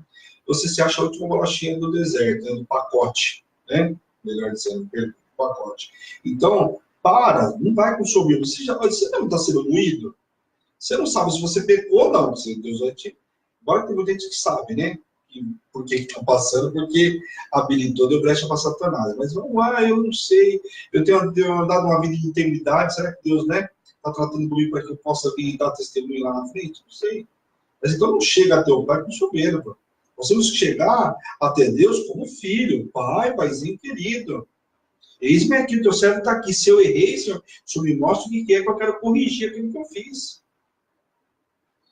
Você se acha a última bolachinha do deserto, né? Do pacote, né? Melhor dizendo, do pacote. Então, não vai com soberba. Você não está sendo moído? Você não sabe se você pecou ou não. Deus vai te... Agora tem muita gente que sabe, né? Por que está passando, porque habilitou, deu brecha para Satanás. Mas vamos lá, eu não sei. Eu tenho dado uma vida de integridade. Será que Deus, né, está tratando comigo para que eu possa vir e dar testemunho lá na frente? Não sei. Mas então não chega até o Pai com soberba. Nós temos que chegar até Deus como filho. Pai, paizinho querido. Eis-me aqui, o teu servo está aqui. Se eu errei, Senhor, me mostra o que é que eu quero corrigir aquilo que eu fiz.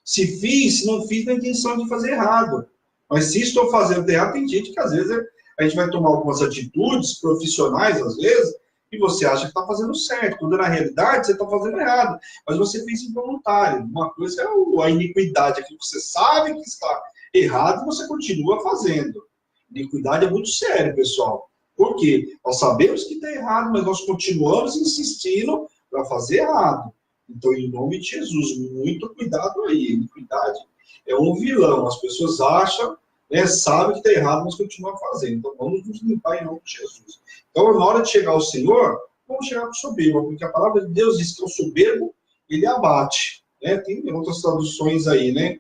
Se fiz, se não fiz, na intenção de fazer errado. Mas se estou fazendo errado, tem gente que às vezes a gente vai tomar algumas atitudes profissionais, às vezes, e você acha que está fazendo certo, quando na realidade você está fazendo errado, mas você fez involuntário. Uma coisa é a iniquidade, aquilo que você sabe que está errado e você continua fazendo. Iniquidade é muito sério, pessoal. Por quê? Nós sabemos que está errado, mas nós continuamos insistindo para fazer errado. Então, em nome de Jesus, muito cuidado aí. Iniquidade é um vilão. As pessoas acham, né, sabem que está errado, mas continuam fazendo. Então, vamos nos limpar em nome de Jesus. Então, na hora de chegar ao Senhor, vamos chegar com soberbo, porque a palavra de Deus diz que o soberbo, ele abate. Né? Tem outras traduções aí, né?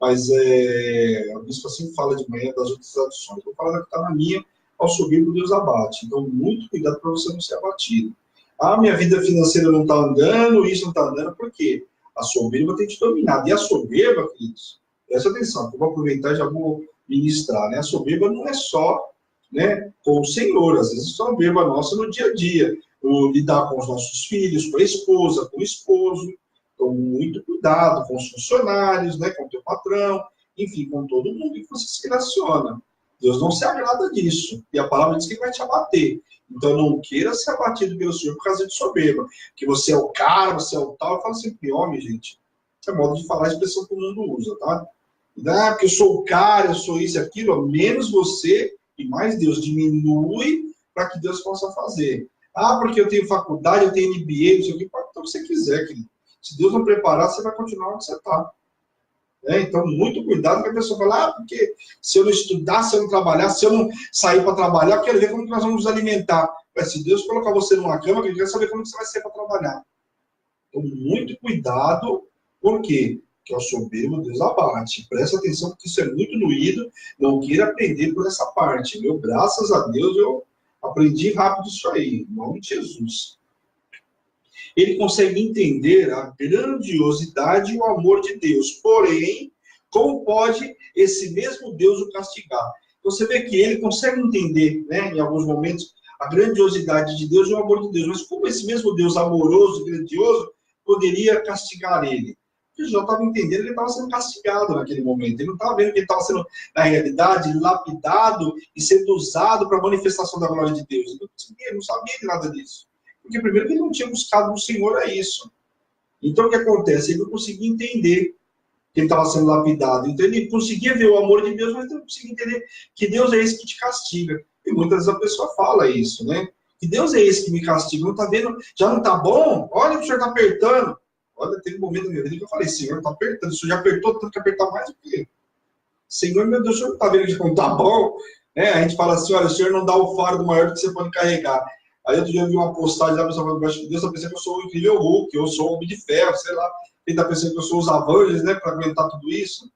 Mas a bispa assim fala de manhã das outras traduções. Vou falar da que está na minha, ao soberbo Deus abate. Então, muito cuidado para você não ser abatido. Ah, minha vida financeira não está andando, isso não está andando, por quê? A soberba tem te dominado. E a soberba, queridos, presta atenção, eu vou aproveitar e já vou ministrar, né? A soberba não é só, né, com o Senhor, às vezes a soberba nossa no dia a dia, o lidar com os nossos filhos, com a esposa, com o esposo. Então, muito cuidado com os funcionários, né, com o teu patrão, enfim, com todo mundo que você se relaciona. Deus não se agrada disso. E a palavra diz que vai te abater. Então, não queira ser abatido pelo Senhor por causa de soberba. Que você é o cara, você é o tal. Eu falo sempre homem, gente. É modo de falar a expressão que o mundo usa, tá? Ah, porque eu sou o cara, eu sou isso e aquilo. Menos você e mais Deus. Diminui para que Deus possa fazer. Ah, porque eu tenho faculdade, eu tenho MBA, não sei o que. Pode o que você quiser, querido. Se Deus não preparar, você vai continuar onde você está. Então, muito cuidado que a pessoa fala, porque se eu não estudar, se eu não trabalhar, se eu não sair para trabalhar, eu quero ver como que nós vamos nos alimentar. Mas se Deus colocar você numa cama, ele quer saber como que você vai ser para trabalhar. Então, muito cuidado, por quê? Porque ao soberbo Deus abate. Presta atenção, porque isso é muito doído, não queira aprender por essa parte. Meu, graças a Deus, eu aprendi rápido isso aí, em nome de Jesus. Ele consegue entender a grandiosidade e o amor de Deus. Porém, como pode esse mesmo Deus o castigar? Você vê que ele consegue entender, né, em alguns momentos, a grandiosidade de Deus e o amor de Deus. Mas como esse mesmo Deus amoroso, grandioso, poderia castigar ele? Ele já estava entendendo que ele estava sendo castigado naquele momento. Ele não estava vendo que ele estava sendo, na realidade, lapidado e sendo usado para a manifestação da glória de Deus. Ele não sabia de nada disso. Porque primeiro que ele não tinha buscado no Senhor a isso. Então o que acontece? Ele não conseguia entender que ele estava sendo lapidado. Então ele conseguia ver o amor de Deus, mas não conseguia entender que Deus é esse que te castiga. E muitas vezes a pessoa fala isso, né? Que Deus é esse que me castiga. Não está vendo? Já não está bom? Olha que o Senhor está apertando. Olha, teve um momento na minha vida que eu falei, Senhor, está apertando. O Senhor já apertou, tem que apertar mais do que Senhor, meu Deus, o Senhor não está vendo que já não está bom? A gente fala assim, olha, o Senhor não dá o fardo maior do que você pode carregar. Aí outro dia eu vi uma postagem da pessoa falando, Deus está pensando que eu sou o incrível Hulk, eu sou o Homem de Ferro, sei lá. Ele está pensando que eu sou os Avengers, né, para aguentar tudo isso.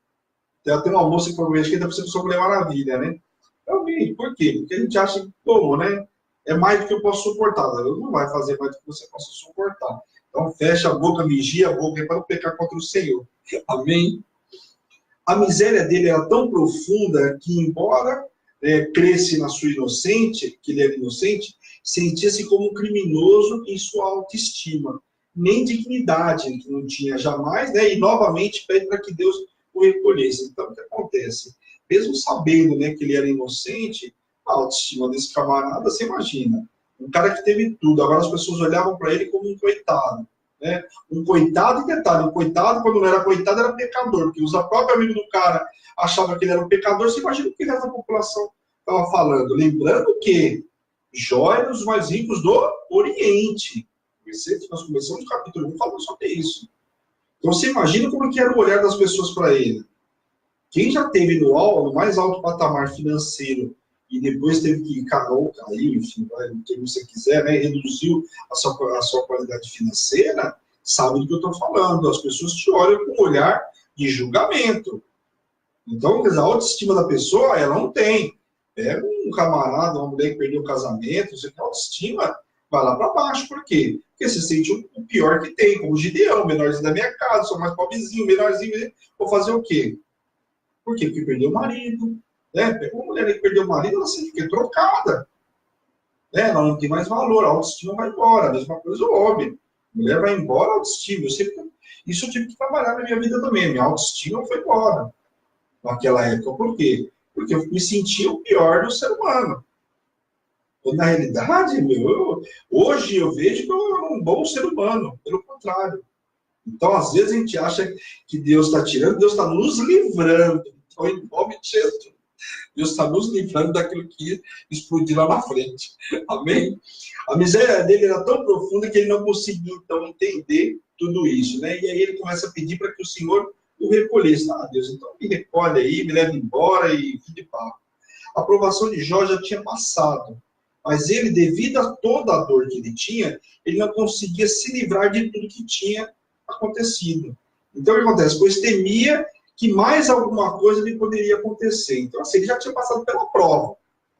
Tem até uma moça que falou, acho que ele está pensando que eu sou a Mulher Maravilha, né? Eu vi, por quê? Porque a gente acha que, como, né? É mais do que eu posso suportar. Deus não vai fazer mais do que você possa suportar. Então fecha a boca, vigia a boca para não pecar contra o Senhor. Amém? A miséria dele era tão profunda que, embora cresce na sua inocente, que ele era inocente, sentia-se como um criminoso em sua autoestima. Nem dignidade ele não tinha jamais, né? E novamente pede para que Deus o recolhesse. Então, o que acontece? Mesmo sabendo, né, que ele era inocente, a autoestima desse camarada, você imagina. Um cara que teve tudo, agora as pessoas olhavam para ele como um coitado. Né? Um coitado, e detalhe, um coitado, quando não era coitado, era pecador, porque os próprios amigos do cara achavam que ele era um pecador, você imagina o que essa população estava falando. Lembrando que Jó era os mais ricos do Oriente. Nós começamos o capítulo 1 falando sobre isso. Então você imagina como que era o olhar das pessoas para ele. Quem já teve no mais alto patamar financeiro e depois teve que caiu, enfim, o que você quiser, né, reduziu a sua qualidade financeira, sabe do que eu estou falando. As pessoas te olham com um olhar de julgamento. Então, quer dizer, a autoestima da pessoa, ela não tem. Pega um camarada, uma mulher que perdeu o casamento, você tem autoestima, vai lá para baixo. Por quê? Porque você sente o pior que tem, como o Gideão, menorzinho da minha casa, sou mais pobrezinho, menorzinho, vou fazer o quê? Por quê? Porque perdeu o marido. Né? Pegou uma mulher que perdeu o marido, ela se fica trocada. Né? Ela não tem mais valor, a autoestima vai embora. A mesma coisa o homem. A mulher vai embora, a autoestima. Isso eu tive que trabalhar na minha vida também. Minha autoestima foi embora naquela época. Por quê? Porque eu me sentia o pior do ser humano. Quando, na realidade, hoje eu vejo que eu sou um bom ser humano, pelo contrário. Então, às vezes, a gente acha que Deus está tirando, Deus está nos livrando. Então, em nome de Jesus, Deus está nos livrando daquilo que ia explodir lá na frente. Amém? A miséria dele era tão profunda que ele não conseguia, então, entender tudo isso, né? E aí ele começa a pedir para que o Senhor o recolhesse. Ah, Deus, então me recolhe aí, me leva embora e fim de papo. A aprovação de Jó já tinha passado. Mas ele, devido a toda a dor que ele tinha, ele não conseguia se livrar de tudo que tinha acontecido. Então, o que acontece? Pois temia que mais alguma coisa lhe poderia acontecer. Então, assim, ele já tinha passado pela prova.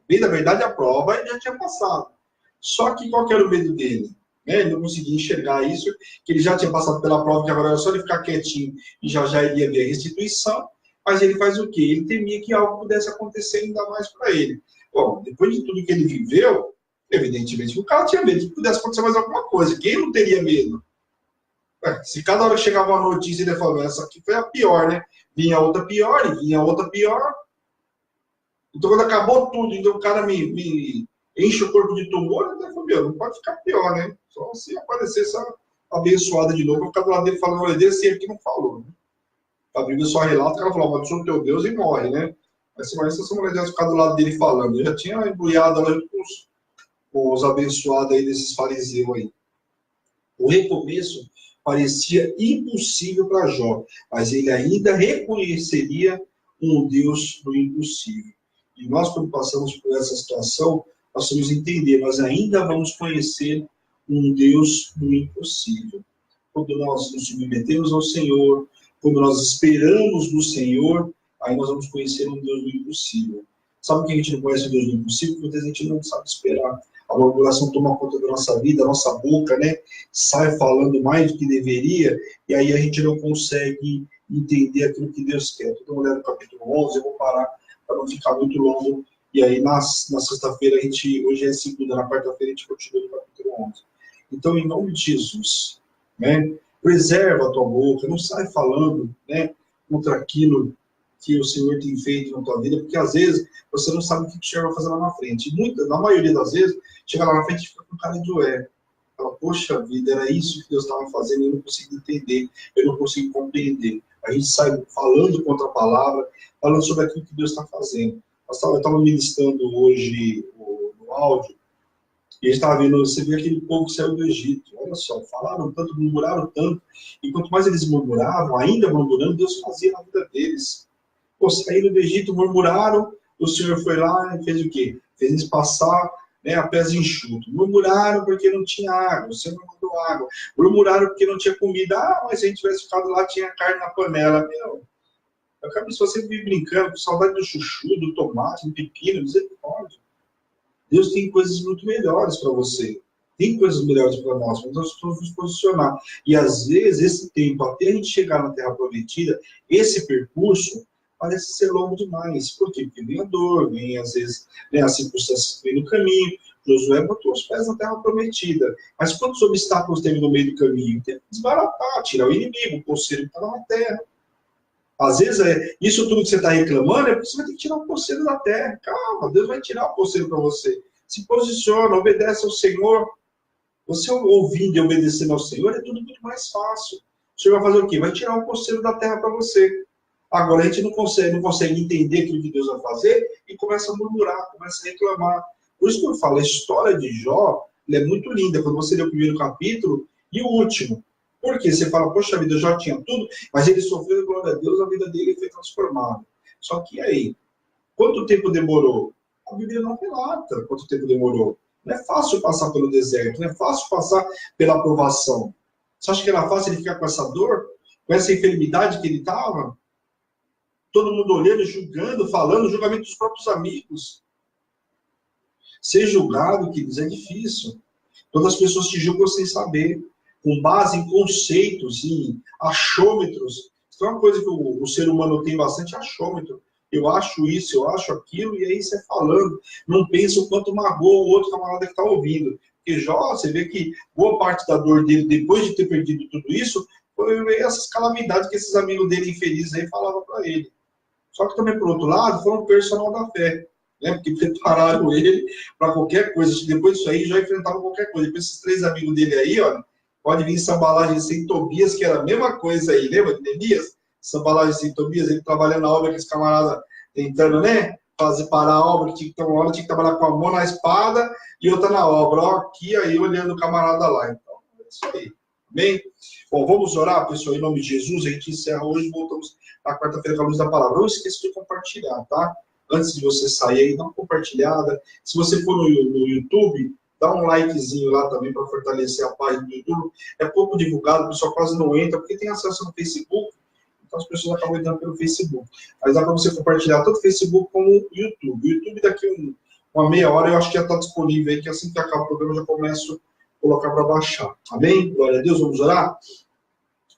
Bem, na verdade, a prova ele já tinha passado. Só que qual que era o medo dele? Ele não conseguia enxergar isso, que ele já tinha passado pela prova, que agora era só ele ficar quietinho e já iria ver a restituição. Mas ele faz o quê? Ele temia que algo pudesse acontecer ainda mais para ele. Bom, depois de tudo que ele viveu, evidentemente o cara tinha medo que pudesse acontecer mais alguma coisa. Quem não teria medo? Se cada hora que chegava uma notícia, ele falava, essa aqui foi a pior, né? Vinha outra pior, e vinha outra pior. Então, quando acabou tudo, então o cara me enche o corpo de tumor, eu até falei, não pode ficar pior, né? Só se aparecer essa abençoada de novo, eu vou ficar do lado dele falando, olha, desse aqui não falou, né? A Bíblia só relata que ela falou, amaldiçoa o teu Deus e morre, né? Mas se essa mulher tivesse ficado do lado dele falando, eu já tinha embrulhado ela com os abençoados aí desses fariseus aí. O recomeço parecia impossível para Jó, mas ele ainda reconheceria um Deus do impossível. E nós, quando passamos por essa situação, nós vamos entender, nós ainda vamos conhecer um Deus do impossível. Quando nós nos submetemos ao Senhor, quando nós esperamos no Senhor, aí nós vamos conhecer um Deus do impossível. Sabe que a gente não conhece o Deus do impossível? Porque a gente não sabe esperar. A murmuração toma conta da nossa vida, a nossa boca, né? Sai falando mais do que deveria, e aí a gente não consegue entender aquilo que Deus quer. Toda mulher no capítulo 11, eu vou parar para não ficar muito longo. E aí na sexta-feira, hoje é segunda, na quarta-feira a gente continua no capítulo 11. Então, em nome de Jesus, né? Preserva a tua boca, não sai falando, né? Contra aquilo que o Senhor tem feito na tua vida, porque às vezes você não sabe o que o Senhor vai fazer lá na frente. E na maioria das vezes, chega lá na frente e fica com cara de ué. Fala, poxa vida, era isso que Deus estava fazendo, eu não consigo entender, eu não consigo compreender. A gente sai falando contra a palavra, falando sobre aquilo que Deus está fazendo. Eu estava ministrando hoje no áudio, e a gente estava vendo, você vê aquele povo que saiu do Egito. Olha só, falaram tanto, murmuraram tanto, e quanto mais eles murmuravam, ainda murmurando, Deus fazia na vida deles. Pô, saíram do Egito, murmuraram, o Senhor foi lá e fez o quê? Fez eles passar, né, a pés enxutos. Murmuraram porque não tinha água, o Senhor não mandou água. Murmuraram porque não tinha comida. Ah, mas se a gente tivesse ficado lá, tinha carne na panela. Meu, eu acabo só sempre brincando, com saudade do chuchu, do tomate, do pepino, misericórdia. Deus tem coisas muito melhores para você. Tem coisas melhores para nós, mas nós precisamos nos posicionar. E às vezes, esse tempo, até a gente chegar na Terra Prometida, esse percurso parece ser longo demais. Por quê? Porque vem a dor, vem às vezes, né, as circunstâncias que vem no caminho. Josué botou os pés na Terra Prometida. Mas quantos obstáculos teve no meio do caminho? Tem que desbaratar, tirar o inimigo, o conselho que estava na terra. Às vezes, isso tudo que você está reclamando é porque você vai ter que tirar o conselho da terra. Calma, Deus vai tirar o conselho para você. Se posiciona, obedece ao Senhor. Você ouvindo e obedecendo ao Senhor é tudo muito mais fácil. O Senhor vai fazer o quê? Vai tirar o conselho da terra para você. Agora a gente não consegue entender aquilo que Deus vai fazer e começa a murmurar, começa a reclamar. Por isso que eu falo, a história de Jó é muito linda. Quando você lê o primeiro capítulo e o último. Porque você fala, poxa vida, Jó tinha tudo, mas ele sofreu, glória a Deus, a vida dele foi transformada. Só que aí, quanto tempo demorou? A Bíblia não relata quanto tempo demorou. Não é fácil passar pelo deserto, não é fácil passar pela aprovação. Você acha que era fácil ele ficar com essa dor? Com essa enfermidade que ele estava? Todo mundo olhando, julgando, falando, julgamento dos próprios amigos. Ser julgado, queridos, é difícil. Todas as pessoas te julgam sem saber, com base em conceitos, em achômetros. Isso é uma coisa que o ser humano tem bastante achômetro. Eu acho isso, eu acho aquilo, e aí você falando. Não pensa o quanto magoa o outro camarada que está ouvindo. Porque Jó, você vê que boa parte da dor dele, depois de ter perdido tudo isso, foi essas calamidades que esses amigos dele infelizes aí falavam para ele. Só que também, por outro lado, foi um personal da fé. né? Porque prepararam ele para qualquer coisa. Depois disso aí, já enfrentavam qualquer coisa. Depois esses 3 amigos dele aí, olha, pode vir sambalagem sem Tobias, que era a mesma coisa aí, lembra de Neemias? Sambalagem sem Tobias, ele trabalhando na obra, aqueles camaradas tentando, né? Fazer parar a obra, que tinha que ter uma hora, tinha que trabalhar com a mão na espada e outra na obra. Ó, aqui, aí, olhando o camarada lá. Então, é isso aí. Amém? Bom, vamos orar, pessoal, em nome de Jesus. A gente encerra hoje e voltamos na quarta-feira com a luz da palavra. Não esqueça de compartilhar, tá? Antes de você sair aí, dá uma compartilhada. Se você for no YouTube, dá um likezinho lá também para fortalecer a página do YouTube. É pouco divulgado, o pessoal quase não entra, porque tem acesso no Facebook. Então as pessoas acabam entrando pelo Facebook. Mas dá para você compartilhar tanto o Facebook como o YouTube. O YouTube daqui uma meia hora eu acho que já está disponível aí, que assim que acabar o programa eu já começo a colocar para baixar. Amém? Glória a Deus, vamos orar?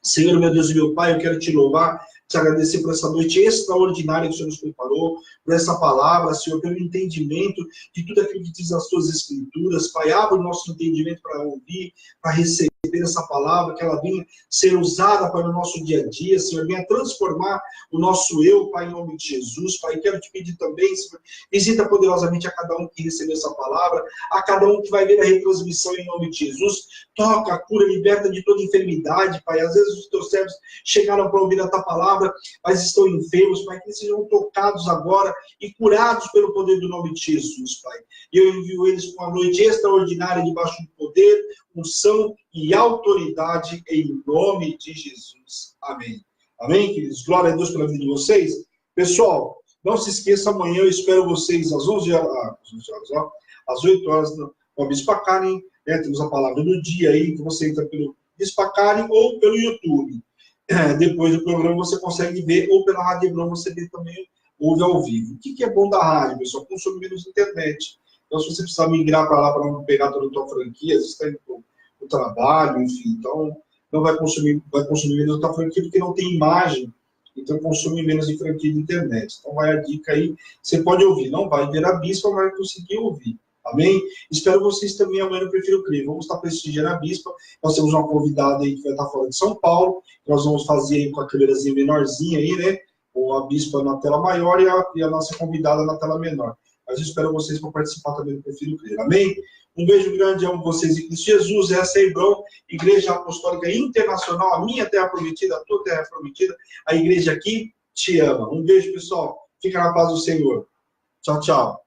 Senhor, meu Deus e meu Pai, eu quero te louvar, te agradecer por essa noite extraordinária que o Senhor nos preparou, por essa palavra, Senhor, pelo entendimento de tudo aquilo que diz as tuas escrituras. Pai, abre o nosso entendimento para ouvir, para receber essa palavra, que ela venha ser usada para o nosso dia a dia, Senhor, venha transformar o nosso eu, Pai, em nome de Jesus. Pai, quero te pedir também, Senhor, visita poderosamente a cada um que recebeu essa palavra, a cada um que vai ver a retransmissão em nome de Jesus. Toca, cura, liberta de toda enfermidade, Pai. Às vezes os teus servos chegaram para ouvir a tua palavra, mas estão enfermos, Pai, que eles sejam tocados agora e curados pelo poder do nome de Jesus, Pai. E eu envio eles para uma noite extraordinária, debaixo do poder, unção e autoridade, em nome de Jesus. Amém. Amém, queridos? Glória a Deus pela vida de vocês. Pessoal, não se esqueça, amanhã eu espero vocês às 11 horas, às 8 horas, no Bispa Karen, né? Temos a palavra do dia aí, que você entra pelo Bispa Karen ou pelo YouTube. Depois do programa você consegue ver, ou pela Rádio Hebron você vê também, ouve ao vivo. O que é bom da rádio, pessoal? Consome menos internet. Então, se você precisar migrar para lá para não pegar toda a tua franquia, às vezes está indo para o trabalho, enfim, então não vai consumir menos a tua franquia porque não tem imagem, então consome menos de franquia de internet. Então vai a dica aí, você pode ouvir, não vai ver a bispa, mas vai conseguir ouvir. Amém? Espero vocês também amanhã no Prefiro Crer. Vamos estar prestigiando a bispa. Nós temos uma convidada aí que vai estar fora de São Paulo. Nós vamos fazer aí com a câmerazinha menorzinha aí, né? Com a bispa na tela maior e a nossa convidada na tela menor. Mas eu espero vocês para participar também do Prefiro Crer. Amém? Um beijo grande, amo vocês em Cristo Jesus. Essa é a Hebron, Igreja Apostólica Internacional, a minha terra prometida, a tua terra prometida. A igreja aqui te ama. Um beijo, pessoal. Fica na paz do Senhor. Tchau, tchau.